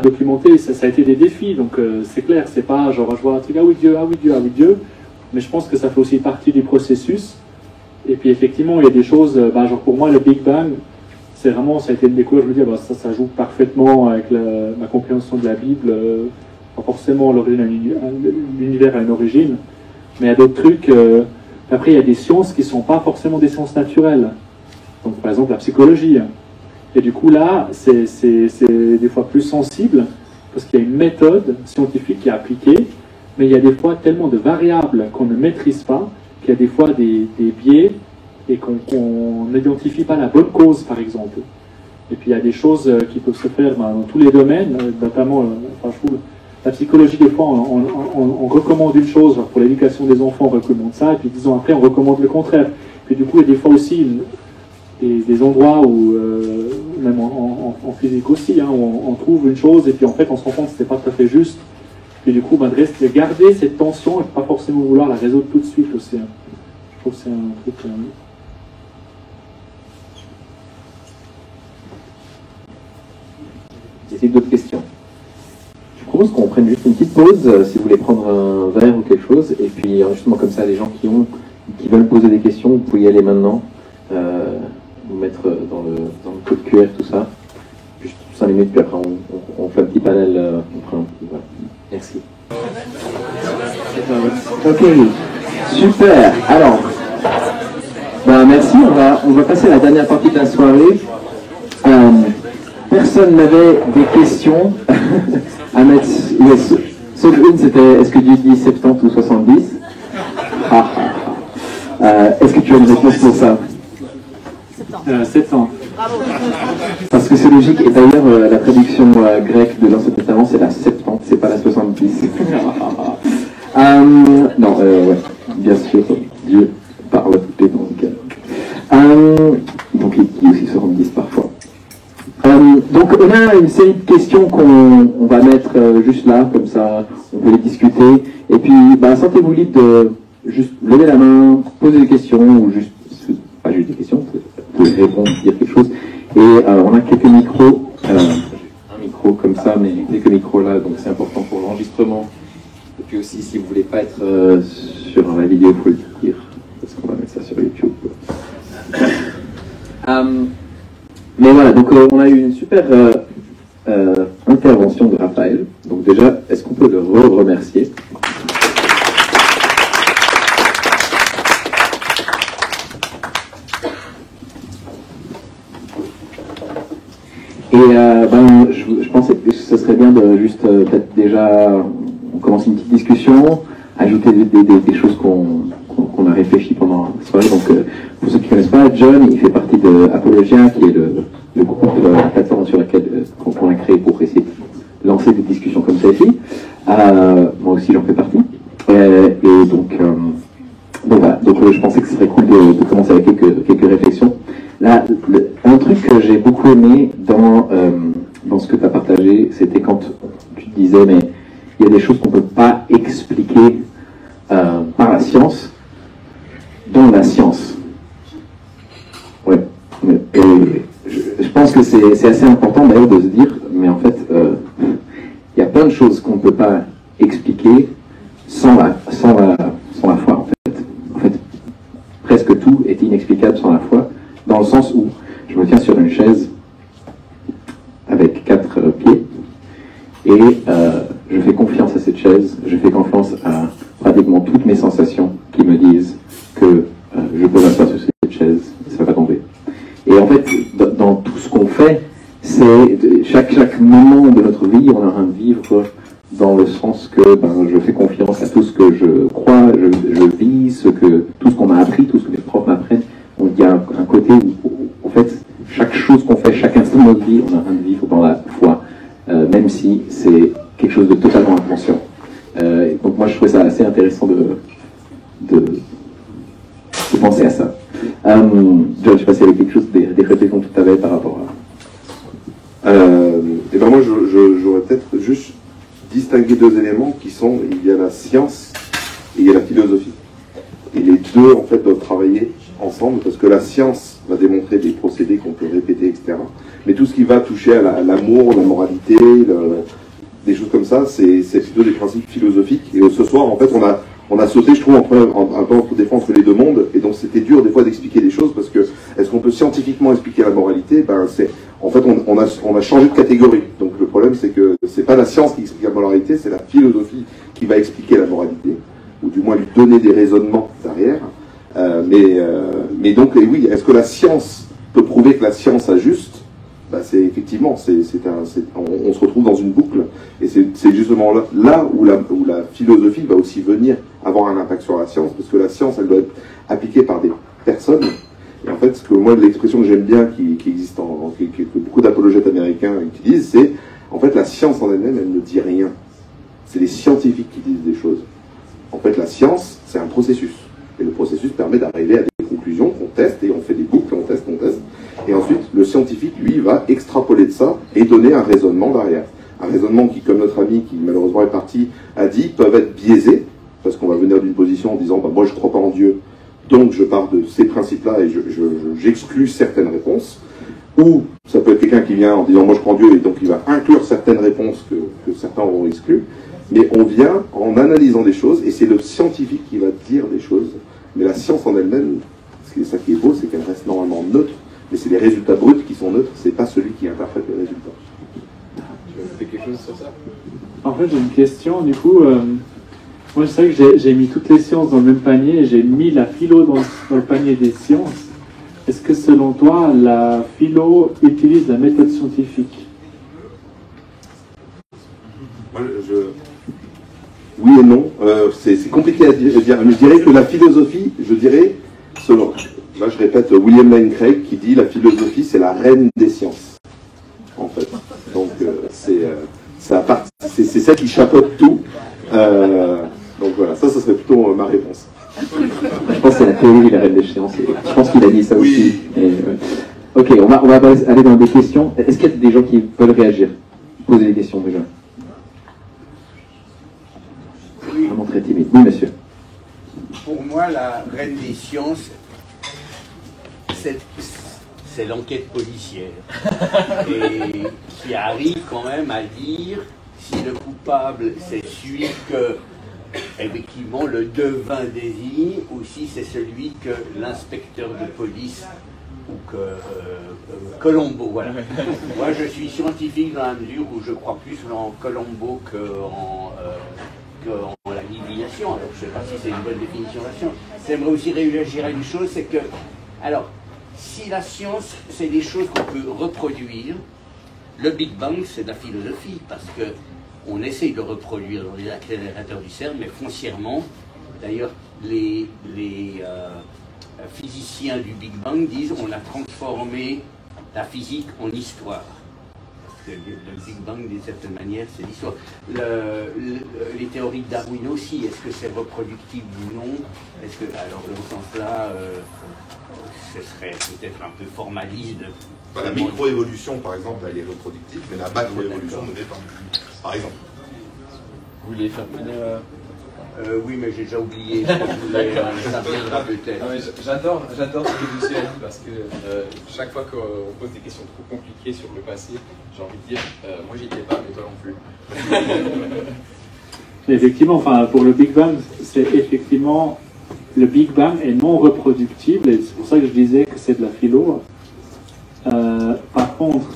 documenté, ça a été des défis, donc c'est clair, c'est pas genre je vois un truc, ah oui Dieu, ah oui Dieu, ah oui Dieu, mais je pense que ça fait aussi partie du processus, et puis effectivement il y a des choses, genre pour moi le Big Bang, c'est vraiment, ça a été une découverte, je me dis, ça joue parfaitement avec ma compréhension de la Bible, pas forcément l'univers a une origine, mais il y a d'autres trucs, après il y a des sciences qui ne sont pas forcément des sciences naturelles, donc par exemple la psychologie, et du coup là, c'est des fois plus sensible, parce qu'il y a une méthode scientifique qui est appliquée, mais il y a des fois tellement de variables qu'on ne maîtrise pas, qu'il y a des fois des biais, et qu'on n'identifie pas la bonne cause, par exemple. Et puis il y a des choses qui peuvent se faire dans tous les domaines, notamment, je trouve, la psychologie, des fois, on recommande une chose, genre pour l'éducation des enfants, on recommande ça, et puis 10 ans après, on recommande le contraire. Puis du coup, il y a des fois aussi des endroits où, même en physique aussi, où on trouve une chose, et puis en fait, on se rend compte que c'était pas tout à fait juste. Puis du coup, de garder cette tension, et pas forcément vouloir la résoudre tout de suite aussi. Je trouve que c'est un truc... Est-ce d'autres questions? Je propose qu'on prenne juste une petite pause, si vous voulez prendre un verre ou quelque chose, et puis justement comme ça, les gens qui veulent poser des questions, vous pouvez y aller maintenant, vous mettre dans le code QR, tout ça, juste 5 minutes, puis après on fait un petit panel, voilà. Merci. Ok, super. Alors, merci, on va passer à la dernière partie de la soirée. Personne n'avait des questions à mettre. Sauf une, c'était est-ce que Dieu dit 70 ou 70? Est-ce que tu as une réponse pour ça? 700. Parce que c'est logique, et d'ailleurs la traduction grecque de l'Ancien Testament c'est la 70, c'est pas la 70. Non, ouais, bien sûr, Dieu parle à toutes les langues. Donc qui aussi se rendent parfois. Donc on a une série de questions qu'on va mettre juste là, comme ça on peut les discuter. Et puis sentez-vous libre de juste lever la main, poser des questions, ou juste, pas juste des questions, vous pouvez répondre, dire quelque chose. Et on a quelques micros, un micro comme ça, mais quelques micros là, donc c'est important pour l'enregistrement. Et puis aussi, si vous voulez pas être sur la vidéo, il faut le dire, parce qu'on va mettre ça sur YouTube. Mais voilà, donc on a eu une super intervention de Raphaël. Donc déjà, est-ce qu'on peut le remercier? Et je pensais que ce serait bien de juste peut-être déjà, on commence une petite discussion, ajouter des choses qu'on a réfléchi pendant la soirée. Donc pour ceux qui ne connaissent pas, John, il fait partie de Apologia, qui est le groupe, la plateforme sur laquelle qu'on a créé pour essayer de lancer des discussions comme celle-ci. Moi aussi j'en fais partie. Et donc voilà, donc je pensais que ce serait cool de commencer avec quelques réflexions. Là, un truc que j'ai beaucoup aimé dans ce que tu as partagé, c'était quand tu te disais, mais il y a des choses qu'on ne peut pas expliquer par la science, dans la science. Ouais. Et je pense que c'est assez important d'ailleurs de se dire, mais en fait, il y a plein de choses qu'on ne peut pas expliquer sans la foi, en fait. En fait, presque tout est inexplicable sans la foi, dans le sens où je me tiens sur une chaise avec 4 pieds et je fais confiance à cette chaise, je fais confiance à pratiquement toutes mes sensations qui me disent que je peux m'asseoir sur cette chaise, ça va tomber. Et en fait, dans tout ce qu'on fait, c'est chaque moment de notre vie, on a un vivre dans le sens que je fais confiance à tout ce que je crois, je vis, tout où, en fait, chaque chose qu'on fait, chaque instant de notre vie, on a un de vivre dans la foi, même si c'est quelque chose de totalement inconscient. Donc moi, je trouvais ça assez intéressant de penser à ça. John, je ne sais pas s'il y avait quelque chose, des réflexions que tu avais par rapport à... Et ben moi, j'aurais peut-être juste distingué deux éléments qui sont, il y a la science et il y a la philosophie. Et les deux, en fait, doivent travailler ensemble, parce que la science va démontrer des procédés qu'on peut répéter, etc. Mais tout ce qui va toucher à l'amour, la moralité, des choses comme ça, c'est plutôt des principes philosophiques. Et ce soir, en fait, on a sauté, je trouve, un peu entre des fois entre les deux mondes, et donc c'était dur des fois d'expliquer des choses, parce que est-ce qu'on peut scientifiquement expliquer la moralité? Ben, en fait, on a changé de catégorie. Donc le problème, c'est que c'est pas la science qui explique la moralité, c'est la philosophie qui va expliquer la moralité, ou du moins lui donner des raisonnements derrière. Mais donc, et oui, est-ce que la science peut prouver que la science ajuste? Bah, c'est effectivement, on se retrouve dans une boucle, et c'est justement là où la philosophie va aussi venir avoir un impact sur la science, parce que la science, elle doit être appliquée par des personnes. Et en fait, l'expression que j'aime bien, qui existe, que beaucoup d'apologètes américains utilisent, c'est en fait la science en elle-même, elle ne dit rien. C'est les scientifiques qui disent des choses. En fait, la science, c'est un processus. Et le processus permet d'arriver à des conclusions qu'on teste, et on fait des boucles, on teste. Et ensuite, le scientifique, lui, va extrapoler de ça et donner un raisonnement derrière. Un raisonnement qui, comme notre ami qui malheureusement est parti, a dit, peuvent être biaisés, parce qu'on va venir d'une position en disant, bah, moi je ne crois pas en Dieu, donc je pars de ces principes-là et j'exclus certaines réponses. Ou ça peut être quelqu'un qui vient en disant, moi je crois en Dieu, et donc il va inclure certaines réponses que certains auront exclues. Mais on vient en analysant des choses, et c'est le scientifique qui va dire des choses. Mais la science en elle-même, ça qui est beau, c'est qu'elle reste normalement neutre, mais c'est les résultats bruts qui sont neutres, c'est pas celui qui interprète les résultats. Tu veux faire quelque chose sur ça? En fait, j'ai une question, du coup. Moi, je sais que j'ai mis toutes les sciences dans le même panier, et j'ai mis la philo dans le panier des sciences. Est-ce que, selon toi, la philo utilise la méthode scientifique? Oui et non. C'est compliqué à dire. Mais je dirais que la philosophie, selon... Là, je répète William Lane Craig qui dit la philosophie, c'est la reine des sciences, en fait. Donc, c'est ça qui chapeaute tout. Donc voilà, ça serait plutôt ma réponse. Je pense que c'est la théorie de la reine des sciences. Je pense qu'il a dit ça aussi. Et, ok, on va aller dans des questions. Est-ce qu'il y a des gens qui veulent réagir? Poser des questions déjà. Oui. Vraiment très timide. Oui, monsieur. Pour moi, la reine des sciences, c'est l'enquête policière. Et qui arrive quand même à dire si le coupable c'est celui que, effectivement, le devin désigne, ou si c'est celui que l'inspecteur de police ou que Colombo, voilà. Moi, je suis scientifique dans la mesure où je crois plus en Colombo qu'en la divination. Alors, je ne sais pas si c'est une bonne définition de la science. J'aimerais aussi réagir à une chose, c'est que, alors, si la science, c'est des choses qu'on peut reproduire, le Big Bang, c'est de la philosophie, parce que on essaye de reproduire dans les accélérateurs du CERN, mais foncièrement, d'ailleurs, les physiciens du Big Bang disent on a transformé la physique en histoire. Parce que le Big Bang, d'une certaine manière, c'est l'histoire. Les théories de Darwin aussi, est-ce que c'est reproductible ou non? Est-ce que, alors, dans ce sens-là, ce serait peut-être un peu formaliste. La microévolution, par exemple, elle est reproductive, mais la macroévolution ne l'est pas. Par exemple. Vous vouliez faire venir... Oui, mais j'ai déjà oublié. Ça viendra peut-être. J'adore ce que Lucie a dit, parce que chaque fois qu'on pose des questions trop compliquées sur le passé, j'ai envie de dire, moi j'y étais pas, mais toi non plus. Effectivement, enfin, pour le Big Bang, c'est effectivement... Le Big Bang est non reproductible, et c'est pour ça que je disais que c'est de la philo. Par contre,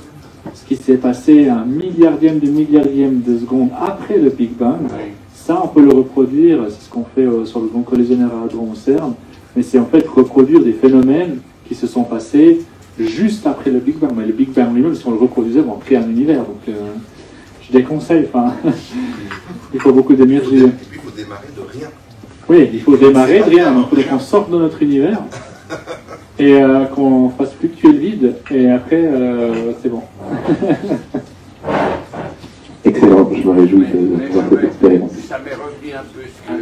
ce qui s'est passé un milliardième de seconde après le Big Bang, ça on peut le reproduire, c'est ce qu'on fait sur le Grand Collisionneur à Hadron au CERN, mais c'est en fait reproduire des phénomènes qui se sont passés juste après le Big Bang. Mais le Big Bang lui-même, si on le reproduisait, on crée un univers. Donc je déconseille, enfin, il faut beaucoup d'énergie. Et puis il faut démarrer de rien. Oui, il faut démarrer de rien, il faut qu'on sorte de notre univers. et qu'on fasse fluctuer le vide, et après, c'est bon. Excellent, je me réjouis de pouvoir cette expérience. Ça m'est revenu un peu ce que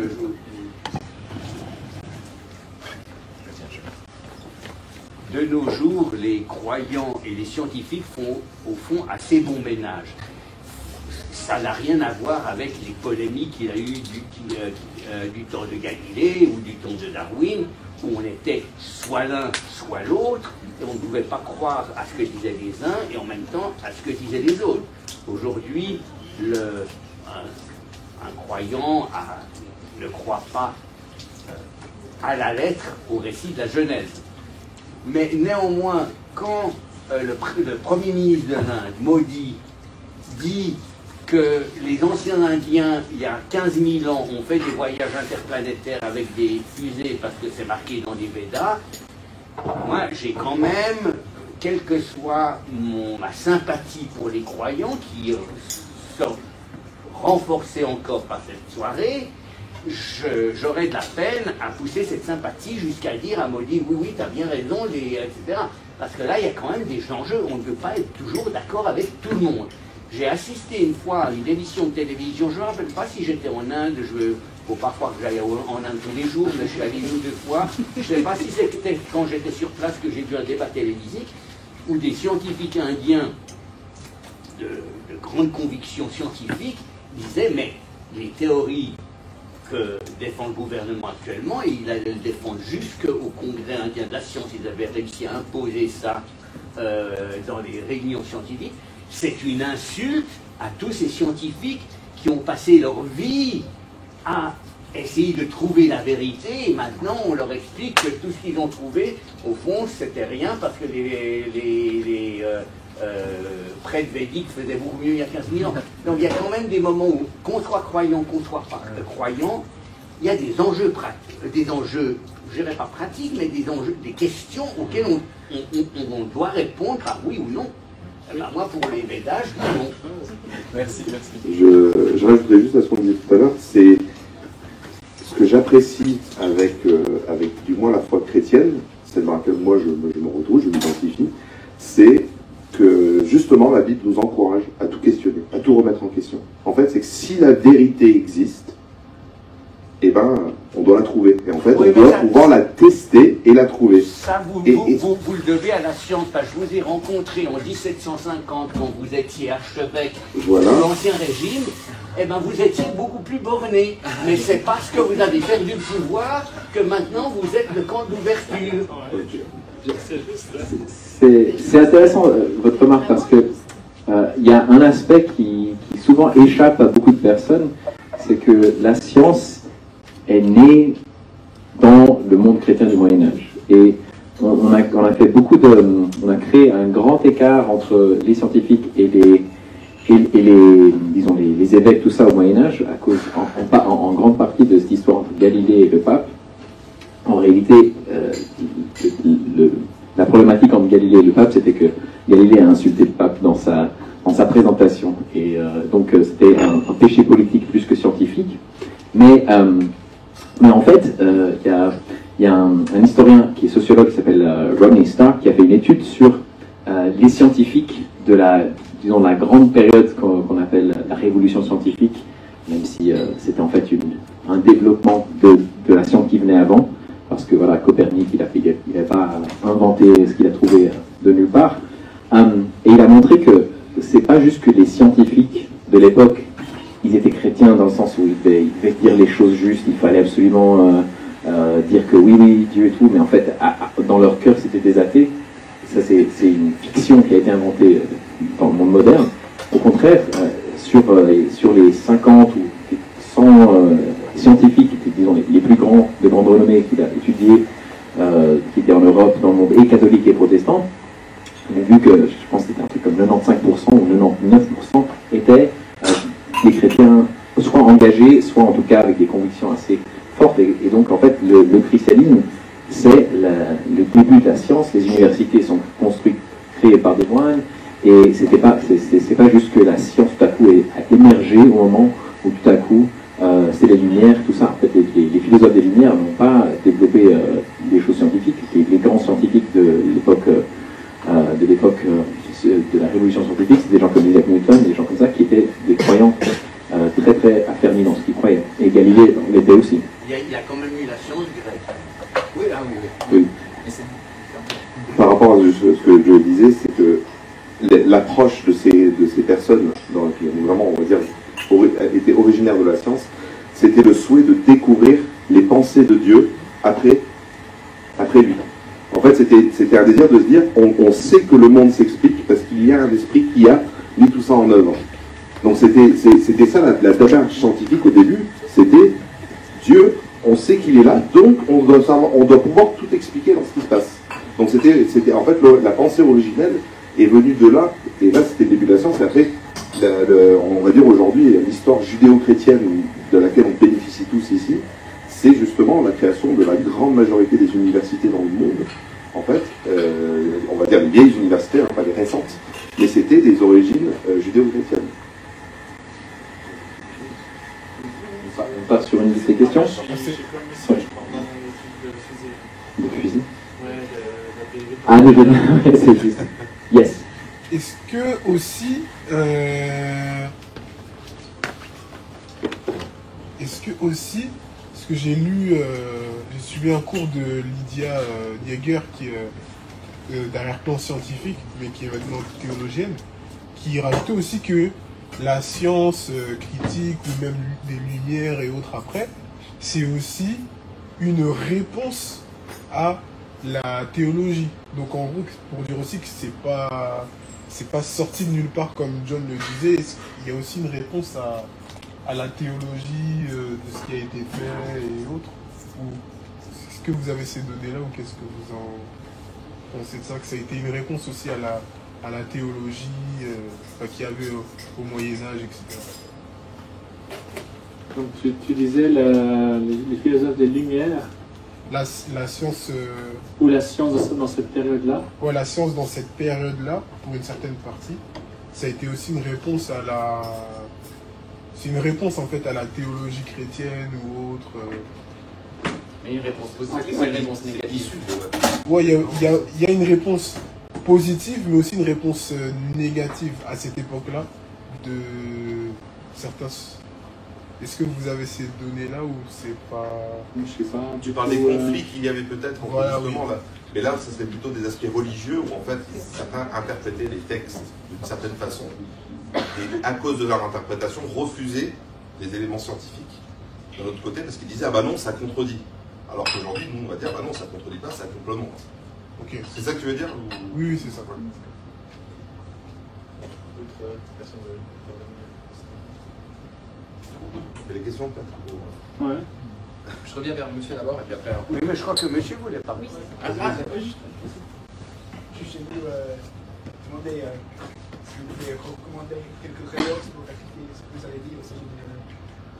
de nos jours, les croyants et les scientifiques font au fond assez bon ménage. Ça n'a rien à voir avec les polémiques qu'il y a eu du temps de Galilée ou du temps de Darwin, où on était soit l'un, soit l'autre, et on ne pouvait pas croire à ce que disaient les uns et en même temps à ce que disaient les autres. Aujourd'hui, un croyant ne croit pas à la lettre au récit de la Genèse. Mais néanmoins, quand le Premier ministre de l'Inde, Modi, dit que les anciens Indiens, il y a 15 000 ans, ont fait des voyages interplanétaires avec des fusées parce que c'est marqué dans les Védas, moi j'ai quand même, quelle que soit ma sympathie pour les croyants, qui sont renforcée encore par cette soirée, j'aurais de la peine à pousser cette sympathie jusqu'à dire à Modi, oui, oui, tu as bien raison, etc. Parce que là, il y a quand même des enjeux, on ne peut pas être toujours d'accord avec tout le monde. J'ai assisté une fois à une émission de télévision, je ne me rappelle pas si j'étais en Inde, faut pas croire que j'aille en Inde tous les jours, mais je suis allé une ou deux fois, je ne sais pas si c'était quand j'étais sur place que j'ai vu un débat télévisé, où des scientifiques indiens de grande conviction scientifique disaient, mais les théories que défend le gouvernement actuellement, et il allait le défendre jusqu'au Congrès indien de la science, ils avaient réussi à imposer ça dans les réunions scientifiques, c'est une insulte à tous ces scientifiques qui ont passé leur vie à essayer de trouver la vérité, et maintenant on leur explique que tout ce qu'ils ont trouvé, au fond, c'était rien, parce que les prêtres védiques faisaient beaucoup mieux il y a 15 000 ans. Donc il y a quand même des moments où, qu'on soit croyant, qu'on soit pas croyant, il y a des enjeux pratiques, des enjeux, je dirais pas pratiques, mais des enjeux, des questions auxquelles on doit répondre à oui ou non. Eh ben, moi, pour les Védas, non. Merci, merci. Je rajouterais juste à ce qu'on disait tout à l'heure, c'est ce que j'apprécie avec du moins la foi chrétienne, celle dans laquelle moi je me retrouve, je m'identifie, c'est que justement la Bible nous encourage à tout questionner, à tout remettre en question. En fait, c'est que si la vérité existe, eh ben, on doit la trouver. Et en fait, oui, on doit pouvoir la tester et la trouver. Ça, vous le devez à la science. Je vous ai rencontré en 1750 quand vous étiez archevêque de l'Ancien Régime. Eh ben, vous étiez beaucoup plus borné. Mais c'est parce que vous avez perdu le pouvoir que maintenant vous êtes le camp d'ouverture. C'est intéressant votre remarque parce que y a un aspect qui souvent échappe à beaucoup de personnes, c'est que la science est née dans le monde chrétien du Moyen-Âge. Et on a fait on a créé un grand écart entre les scientifiques et les évêques, tout ça au Moyen-Âge, à cause en grande partie de cette histoire entre Galilée et le pape. En réalité, la problématique entre Galilée et le pape, c'était que Galilée a insulté le pape dans sa présentation. Et donc, c'était un péché politique plus que scientifique. Mais en fait, il y a un historien qui est sociologue qui s'appelle Rodney Stark qui a fait une étude sur les scientifiques de la grande période qu'on appelle la révolution scientifique, même si c'était en fait un développement de la science qui venait avant. Parce que voilà, Copernic, il n'avait pas inventé ce qu'il a trouvé de nulle part. Et il a montré que c'est pas juste que les scientifiques de l'époque, ils étaient chrétiens dans le sens où ils devaient dire les choses justes, il fallait absolument dire que oui, Dieu et tout, mais en fait, dans leur cœur, c'était des athées. Ça, c'est une fiction qui a été inventée dans le monde moderne. Au contraire, sur les 50 ou 100 scientifiques, disons les plus grands de grande renommée qu'il a étudiés, qui étaient en Europe, dans le monde et catholique et protestant, on a vu que je pense que c'était un truc comme 95% ou 99% étaient des chrétiens soit engagés, soit en tout cas avec des convictions assez fortes. Et donc en fait le christianisme, c'est le début de la science. Les universités sont construites, créées par des moines, et c'est pas juste que la science tout à coup a émergé au moment où tout à coup c'est les Lumières, tout ça. En fait, les philosophes des Lumières n'ont pas développé des choses scientifiques. Les grands scientifiques de l'époque de la révolution scientifique, c'était des gens comme Isaac Newton, des gens comme ça, qui étaient des croyants très très affermis dans ce qu'ils croyaient. Et Galilée l'était aussi. Il y a quand même eu la science grecque. Oui, ah oui. Oui. Par rapport à ce que je disais, c'est que l'approche de ces personnes qui ont vraiment, on va dire, été originaires de la science, c'était le souhait de découvrir les pensées de Dieu après lui. En fait, c'était un désir de se dire, on sait que le monde s'explique parce qu'il y a un esprit qui a mis tout ça en œuvre. Donc c'était ça la démarche scientifique au début, c'était Dieu, on sait qu'il est là, donc on doit pouvoir tout expliquer dans ce qui se passe. Donc c'était en fait la pensée originelle est venue de là, et là c'était le début de la science, et après, on va dire aujourd'hui, l'histoire judéo-chrétienne de laquelle on bénéficie tous ici, c'est justement la création de la grande majorité des universités dans le monde. En fait, on va dire les vieilles universités, pas les récentes, mais c'était des origines judéo-chrétiennes. On passe sur une liste des questions. De fusil. Ah, c'est juste. Yes. Est-ce que aussi, parce que j'ai suivi un cours de Lydia Yeager, qui est d'arrière-plan scientifique, mais qui est maintenant théologienne, qui rajoutait aussi que la science critique, ou même les Lumières et autres après, c'est aussi une réponse à la théologie. Donc en gros, pour dire aussi que c'est pas sorti de nulle part comme John le disait, il y a aussi une réponse à la théologie de ce qui a été fait et autres. Est-ce que vous avez ces données-là ou qu'est-ce que vous en pensez de ça, que ça a été une réponse aussi à la théologie qu'il y avait au Moyen-Âge, etc. Donc tu disais les philosophes des Lumières. La science... Ou la science dans cette période-là. Ouais, la science dans cette période-là, pour une certaine partie, ça a été aussi une réponse à la... C'est une réponse en fait à la théologie chrétienne ou autre. Mais une réponse positive ou une réponse négative? Ouais, il y a une réponse positive, mais aussi une réponse négative à cette époque-là de certains... Est-ce que vous avez ces données-là ou c'est pas... Je sais pas. Tu parles des conflits qu'il y avait peut-être voilà, justement oui. là. Mais là, ce serait plutôt des aspects religieux où en fait certains interprétaient les textes d'une certaine façon et à cause de leur interprétation refusaient les éléments scientifiques d'un autre côté parce qu'ils disaient ah bah non ça contredit. Alors qu'aujourd'hui nous on va dire bah non ça contredit pas, ça complémente. Ok. C'est ça que tu veux dire ou... Oui, c'est ça. Les questions peut-être. Ouais. Je reviens vers monsieur d'abord et puis après. Oui, mais je crois que monsieur voulait parler. Juste chez vous demander si vous pouvez recommander quelques références pour expliquer ce que vous avez dit au sujet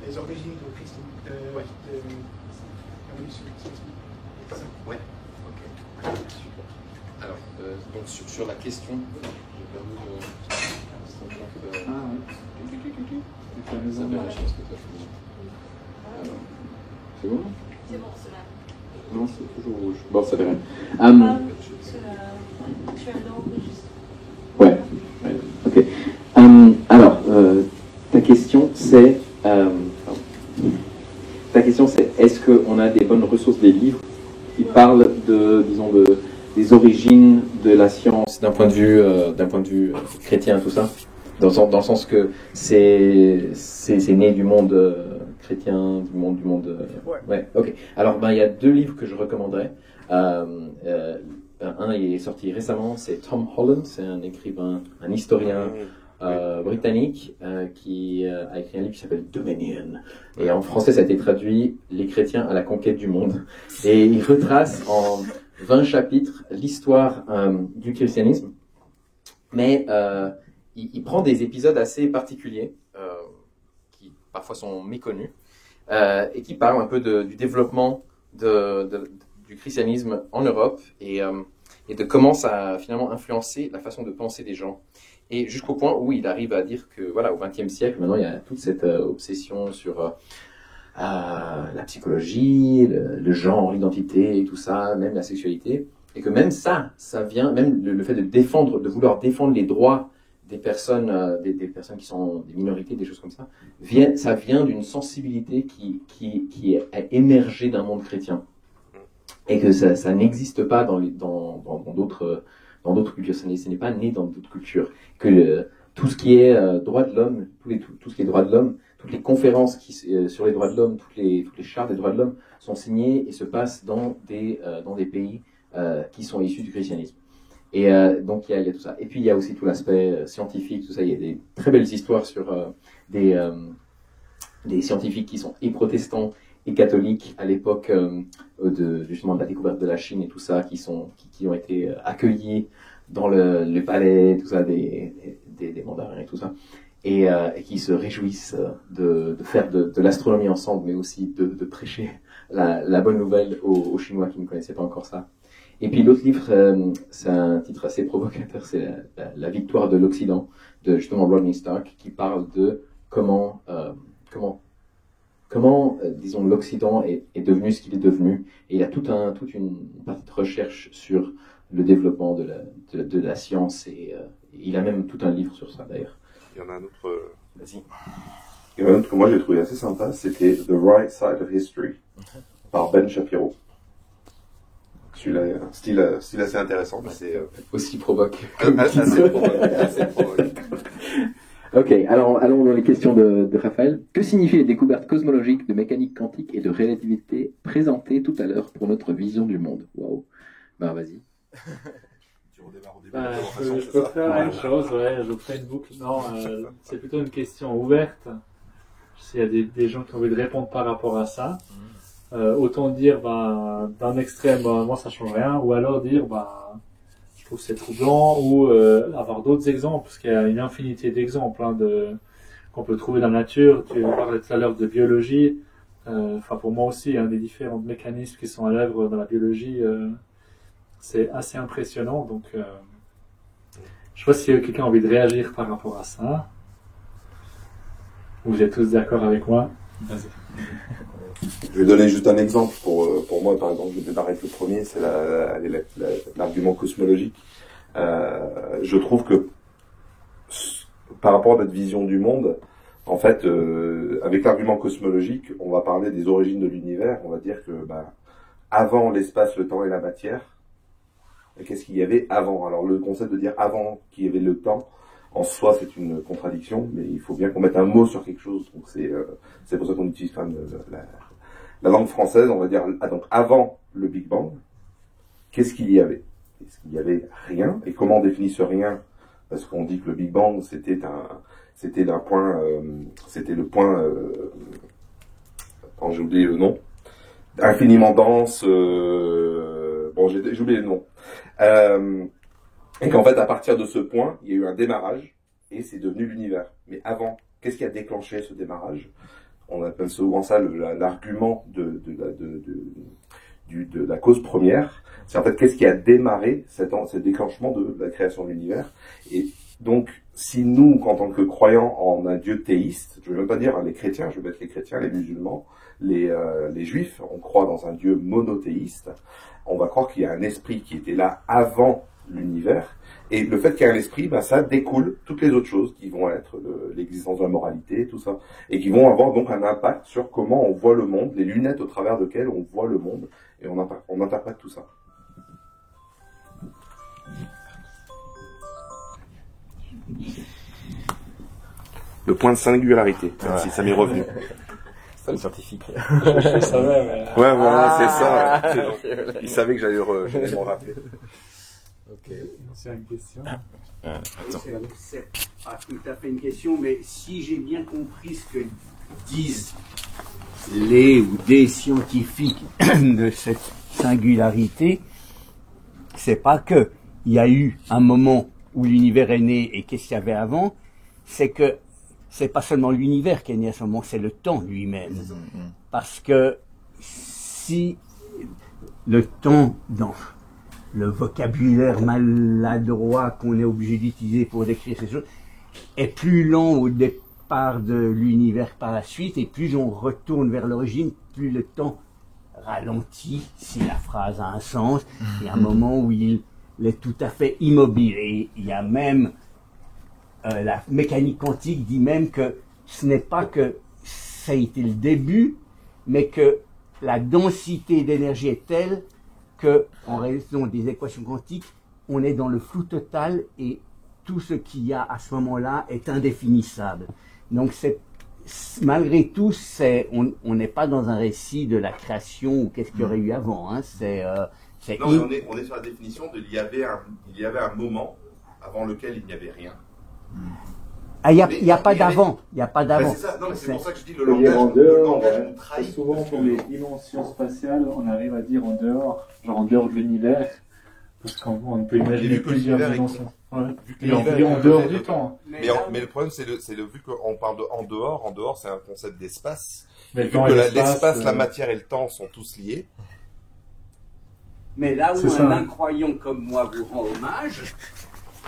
des origines du Christ, de la révolution. Ouais. Ok. Super. Alors, donc sur la question, j'ai perdu le. Ah ouais. Ça fait la chance que toi tu dis. Alors. C'est bon? C'est bon, c'est là. Non, c'est toujours rouge. Bon, ça fait rien. Tu as l'enregistrement. Ouais, ok. Alors, ta question c'est, est-ce qu'on a des bonnes ressources, des livres qui parlent des origines de la science d'un point de vue chrétien, tout ça, dans le sens que c'est né du monde chrétien, du monde. Ouais, ok. Alors, il y a deux livres que je recommanderais. Un il est sorti récemment, c'est Tom Holland, c'est un écrivain, un historien britannique qui a écrit un livre qui s'appelle Dominion. Et en français, ça a été traduit Les chrétiens à la conquête du monde. Et il retrace en 20 chapitres l'histoire du christianisme, mais il prend des épisodes assez particuliers qui parfois sont méconnus et qui parlent un peu du développement du christianisme en Europe et de comment ça a finalement influencé la façon de penser des gens. Et jusqu'au point où il arrive à dire que, voilà, au XXe siècle, maintenant, il y a toute cette obsession sur la psychologie, le genre, l'identité, tout ça, même la sexualité, et que même ça vient, même le fait de vouloir défendre les droits des personnes, des personnes qui sont des minorités, des choses comme ça, ça vient d'une sensibilité qui est émergée d'un monde chrétien, et que ça n'existe pas dans d'autres cultures, ce n'est pas né dans d'autres cultures, que tout ce qui est droits de l'homme, tout ce qui est droits de l'homme, toutes les conférences sur les droits de l'homme, toutes les chartes des droits de l'homme sont signées et se passent dans des pays qui sont issus du christianisme. Et donc il y a tout ça. Et puis il y a aussi tout l'aspect scientifique, tout ça. Il y a des très belles histoires sur des scientifiques qui sont et protestants et catholiques à l'époque justement de la découverte de la Chine et tout ça, qui ont été accueillis dans le palais, tout ça, des mandarins et tout ça, et qui se réjouissent de faire de l'astronomie ensemble, mais aussi de prêcher la bonne nouvelle aux Chinois qui ne connaissaient pas encore ça. Et puis l'autre livre, c'est un titre assez provocateur, c'est la victoire de l'Occident, de justement Rodney Stark, qui parle de comment disons, l'Occident est devenu ce qu'il est devenu. Et il y a toute une partie de recherche sur le développement de la science, et il a même tout un livre sur ça d'ailleurs. Il y en a un autre. Vas-y. Il y en a un autre que moi j'ai trouvé assez sympa, c'était The Right Side of History par Ben Shapiro. Celui-là, un style assez intéressant, mais c'est aussi provoque. Assez provoque. Ok, alors allons dans les questions de Raphaël. Que signifient les découvertes cosmologiques de mécanique quantique et de relativité présentées tout à l'heure pour notre vision du monde? Waouh. Ben vas-y. Je peux faire la même chose, ouais, je ferai une boucle. Non, c'est plutôt une question ouverte. S'il y a des gens qui ont envie de répondre par rapport à ça, autant dire d'un extrême, moi ça change rien, ou alors dire je trouve que c'est troublant, ou avoir d'autres exemples, parce qu'il y a une infinité d'exemples qu'on peut trouver dans la nature. Tu parlais tout à l'heure de biologie, pour moi aussi, des différents mécanismes qui sont à l'œuvre dans la biologie, c'est assez impressionnant. Donc je sais pas si quelqu'un a envie de réagir par rapport à ça, ou vous êtes tous d'accord avec moi. Vas-y. Je vais donner juste un exemple pour moi, par exemple, je vais démarrer avec le premier, c'est l'argument cosmologique. Je trouve que par rapport à notre vision du monde, en fait, avec l'argument cosmologique, on va parler des origines de l'univers. On va dire que avant l'espace, le temps et la matière, qu'est-ce qu'il y avait avant? Alors le concept de dire avant qu'il y avait le temps, en soi, c'est une contradiction, mais il faut bien qu'on mette un mot sur quelque chose. Donc c'est pour ça qu'on utilise quand même la langue française. On va dire donc avant le Big Bang, qu'est-ce qu'il y avait? Est-ce qu'il y avait rien? Et comment on définit ce rien? Parce qu'on dit que le Big Bang c'était le point. J'ai oublié le nom. Infiniment dense. J'ai oublié le nom. Et qu'en fait, à partir de ce point, il y a eu un démarrage et c'est devenu l'univers. Mais avant, qu'est-ce qui a déclenché ce démarrage? On appelle souvent ça l'argument de la cause première. C'est en fait qu'est-ce qui a démarré ce déclenchement de la création de l'univers. Et donc, si nous, en tant que croyants en un Dieu théiste, je ne vais même pas dire les chrétiens, je vais mettre les chrétiens, les musulmans, les juifs, on croit dans un Dieu monothéiste, on va croire qu'il y a un esprit qui était là avant l'univers, et le fait qu'il y ait un esprit, ça découle toutes les autres choses qui vont être l'existence de la moralité, tout ça, et qui vont avoir donc un impact sur comment on voit le monde, les lunettes au travers desquelles on voit le monde, et on interprète tout ça. Le point de singularité, si ça m'est revenu. C'est le scientifique. Je savais, mais... Ouais, voilà, c'est ça. Ouais. Il savait que j'allais m'en rappeler. Ok, c'est une question. C'est pas tout à fait une question, mais si j'ai bien compris ce que disent les ou des scientifiques de cette singularité, c'est pas que il y a eu un moment où l'univers est né et qu'est-ce qu'il y avait avant, c'est que c'est pas seulement l'univers qui est né à ce moment, c'est le temps lui-même. Parce que si le temps, dans le vocabulaire maladroit qu'on est obligé d'utiliser pour décrire ces choses, est plus lent au part de l'univers par la suite, et plus on retourne vers l'origine, plus le temps ralentit, si la phrase a un sens. Il y a un moment où il est tout à fait immobile. Et il y a même, la mécanique quantique dit même que ce n'est pas que ça a été le début, mais que la densité d'énergie est telle que, en raison des équations quantiques, on est dans le flou total et tout ce qu'il y a à ce moment-là est indéfinissable. Donc malgré tout, on n'est pas dans un récit de la création ou qu'est-ce qu'il y aurait eu avant. Hein. Non, mais on est sur la définition de il y avait un moment avant lequel il n'y avait rien. Ah, il n'y a pas d'avant. Il n'y a pas d'avant. C'est ça. Non, mais c'est pour ça que je dis le langage nous trahit. Souvent, pour les dimensions spatiales, on arrive à dire en dehors, genre en dehors de l'univers, parce qu'on peut imaginer plusieurs dimensions. Et en dehors du temps. Mais le problème, c'est vu qu'on parle de en dehors, c'est un concept d'espace. Vu que l'espace, la matière et le temps sont tous liés. Mais là où un incroyant comme moi vous rend hommage,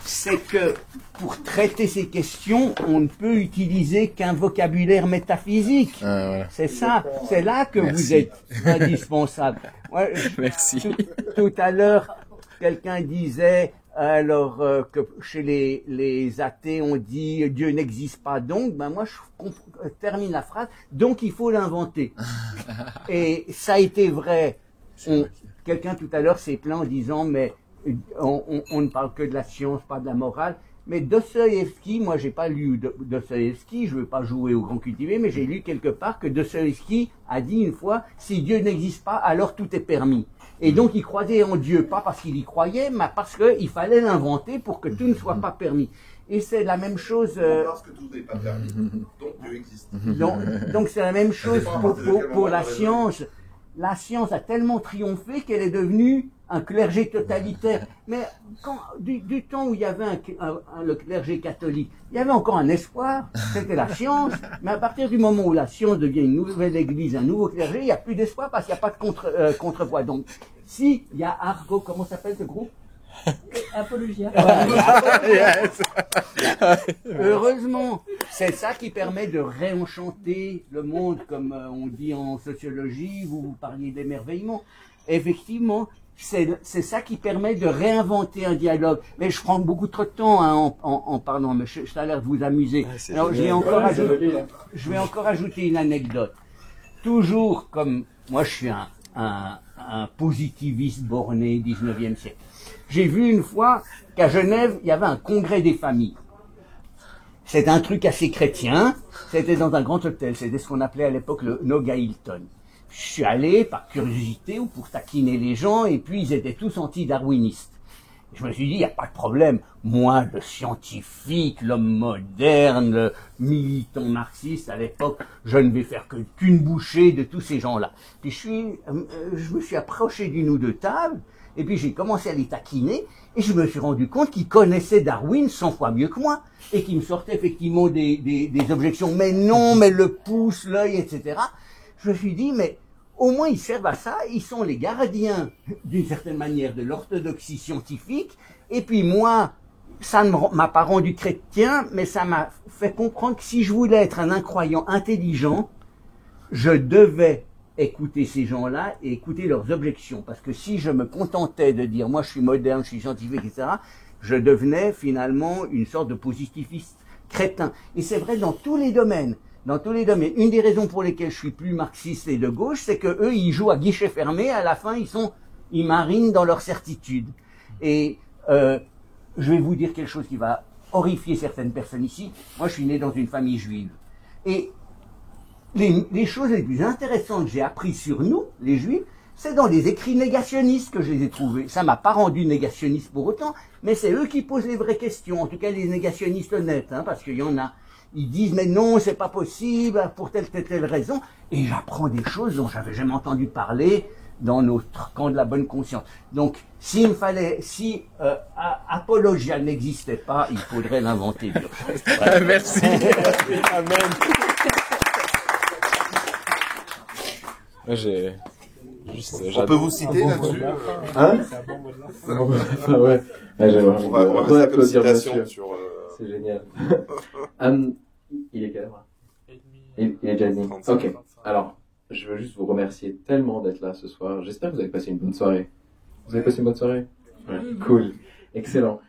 c'est que pour traiter ces questions, on ne peut utiliser qu'un vocabulaire métaphysique. Voilà. C'est ça, c'est là que vous êtes indispensable. Ouais, Merci. Tout à l'heure, quelqu'un disait alors que chez les athées on dit Dieu n'existe pas, donc ben moi je termine la phrase, donc il faut l'inventer. Et ça a été vrai. Quelqu'un tout à l'heure s'est plaint en disant mais on ne parle que de la science, pas de la morale. Mais Dostoïevski, moi j'ai pas lu Dostoïevski, je veux pas jouer au grand cultivé, mais j'ai lu quelque part que Dostoïevski a dit une fois, si Dieu n'existe pas, alors tout est permis. Et donc il croyait en Dieu, pas parce qu'il y croyait, mais parce qu'il fallait l'inventer pour que tout ne soit pas permis. Et c'est la même chose... Parce que tout n'est pas permis, donc Dieu existe. Donc c'est la même chose pour la science. La science a tellement triomphé qu'elle est devenue un clergé totalitaire. Mais du temps où il y avait le clergé catholique, il y avait encore un espoir, c'était la science. Mais à partir du moment où la science devient une nouvelle église, un nouveau clergé, il n'y a plus d'espoir parce qu'il n'y a pas de contrepoids. Donc, si il y a Argo, comment s'appelle ce groupe? Apologia. Heureusement, c'est ça qui permet de réenchanter le monde, comme on dit en sociologie, vous parliez d'émerveillement. Effectivement, c'est ça qui permet de réinventer un dialogue. Mais je prends beaucoup trop de temps hein, en parlant, mais ça a l'air de vous amuser. Alors, je vais encore ajouter une anecdote. Toujours comme, moi je suis un positiviste borné 19e siècle. J'ai vu une fois qu'à Genève, il y avait un congrès des familles. C'était un truc assez chrétien, c'était dans un grand hôtel, c'était ce qu'on appelait à l'époque le Noga Hilton. Je suis allé par curiosité ou pour taquiner les gens, et puis ils étaient tous anti-darwinistes. Je me suis dit, il n'y a pas de problème. Moi, le scientifique, l'homme moderne, le militant marxiste, à l'époque, je ne vais faire qu'une bouchée de tous ces gens-là. Puis je me suis approché d'une ou deux tables, et puis j'ai commencé à les taquiner, et je me suis rendu compte qu'ils connaissaient Darwin 100 fois mieux que moi, et qu'ils me sortaient effectivement des objections. Mais non, mais le pouce, l'œil, etc. Je me suis dit, mais au moins ils servent à ça, ils sont les gardiens, d'une certaine manière, de l'orthodoxie scientifique, et puis moi, ça ne m'a pas rendu chrétien, mais ça m'a fait comprendre que si je voulais être un incroyant intelligent, je devais écouter ces gens-là et écouter leurs objections. Parce que si je me contentais de dire, moi je suis moderne, je suis scientifique, etc., je devenais finalement une sorte de positiviste crétin. Et c'est vrai dans tous les domaines. Dans tous les domaines. Une des raisons pour lesquelles je suis plus marxiste et de gauche, c'est que eux, ils jouent à guichet fermé, à la fin, ils marinent dans leur certitude. Et je vais vous dire quelque chose qui va horrifier certaines personnes ici. Moi, je suis né dans une famille juive. Et les choses les plus intéressantes que j'ai apprises sur nous, les juifs, c'est dans les écrits négationnistes que je les ai trouvés. Ça m'a pas rendu négationniste pour autant, mais c'est eux qui posent les vraies questions. En tout cas, les négationnistes honnêtes, hein, parce qu'il y en a. Ils disent, mais non, c'est pas possible, pour telle raison. Et j'apprends des choses dont j'avais jamais entendu parler dans notre camp de la bonne conscience. Donc, si Apologia n'existait pas, il faudrait l'inventer. Voilà. Merci. Amen. On peut vous citer là-dessus Hein? Ouais. On va faire comme citation sur... C'est génial. Il Il est quelle heure? Il est déjà demi. Ok. Alors, je veux juste vous remercier tellement d'être là ce soir. J'espère que vous avez passé une bonne soirée. Vous avez passé une bonne soirée? Ouais. Cool. Excellent.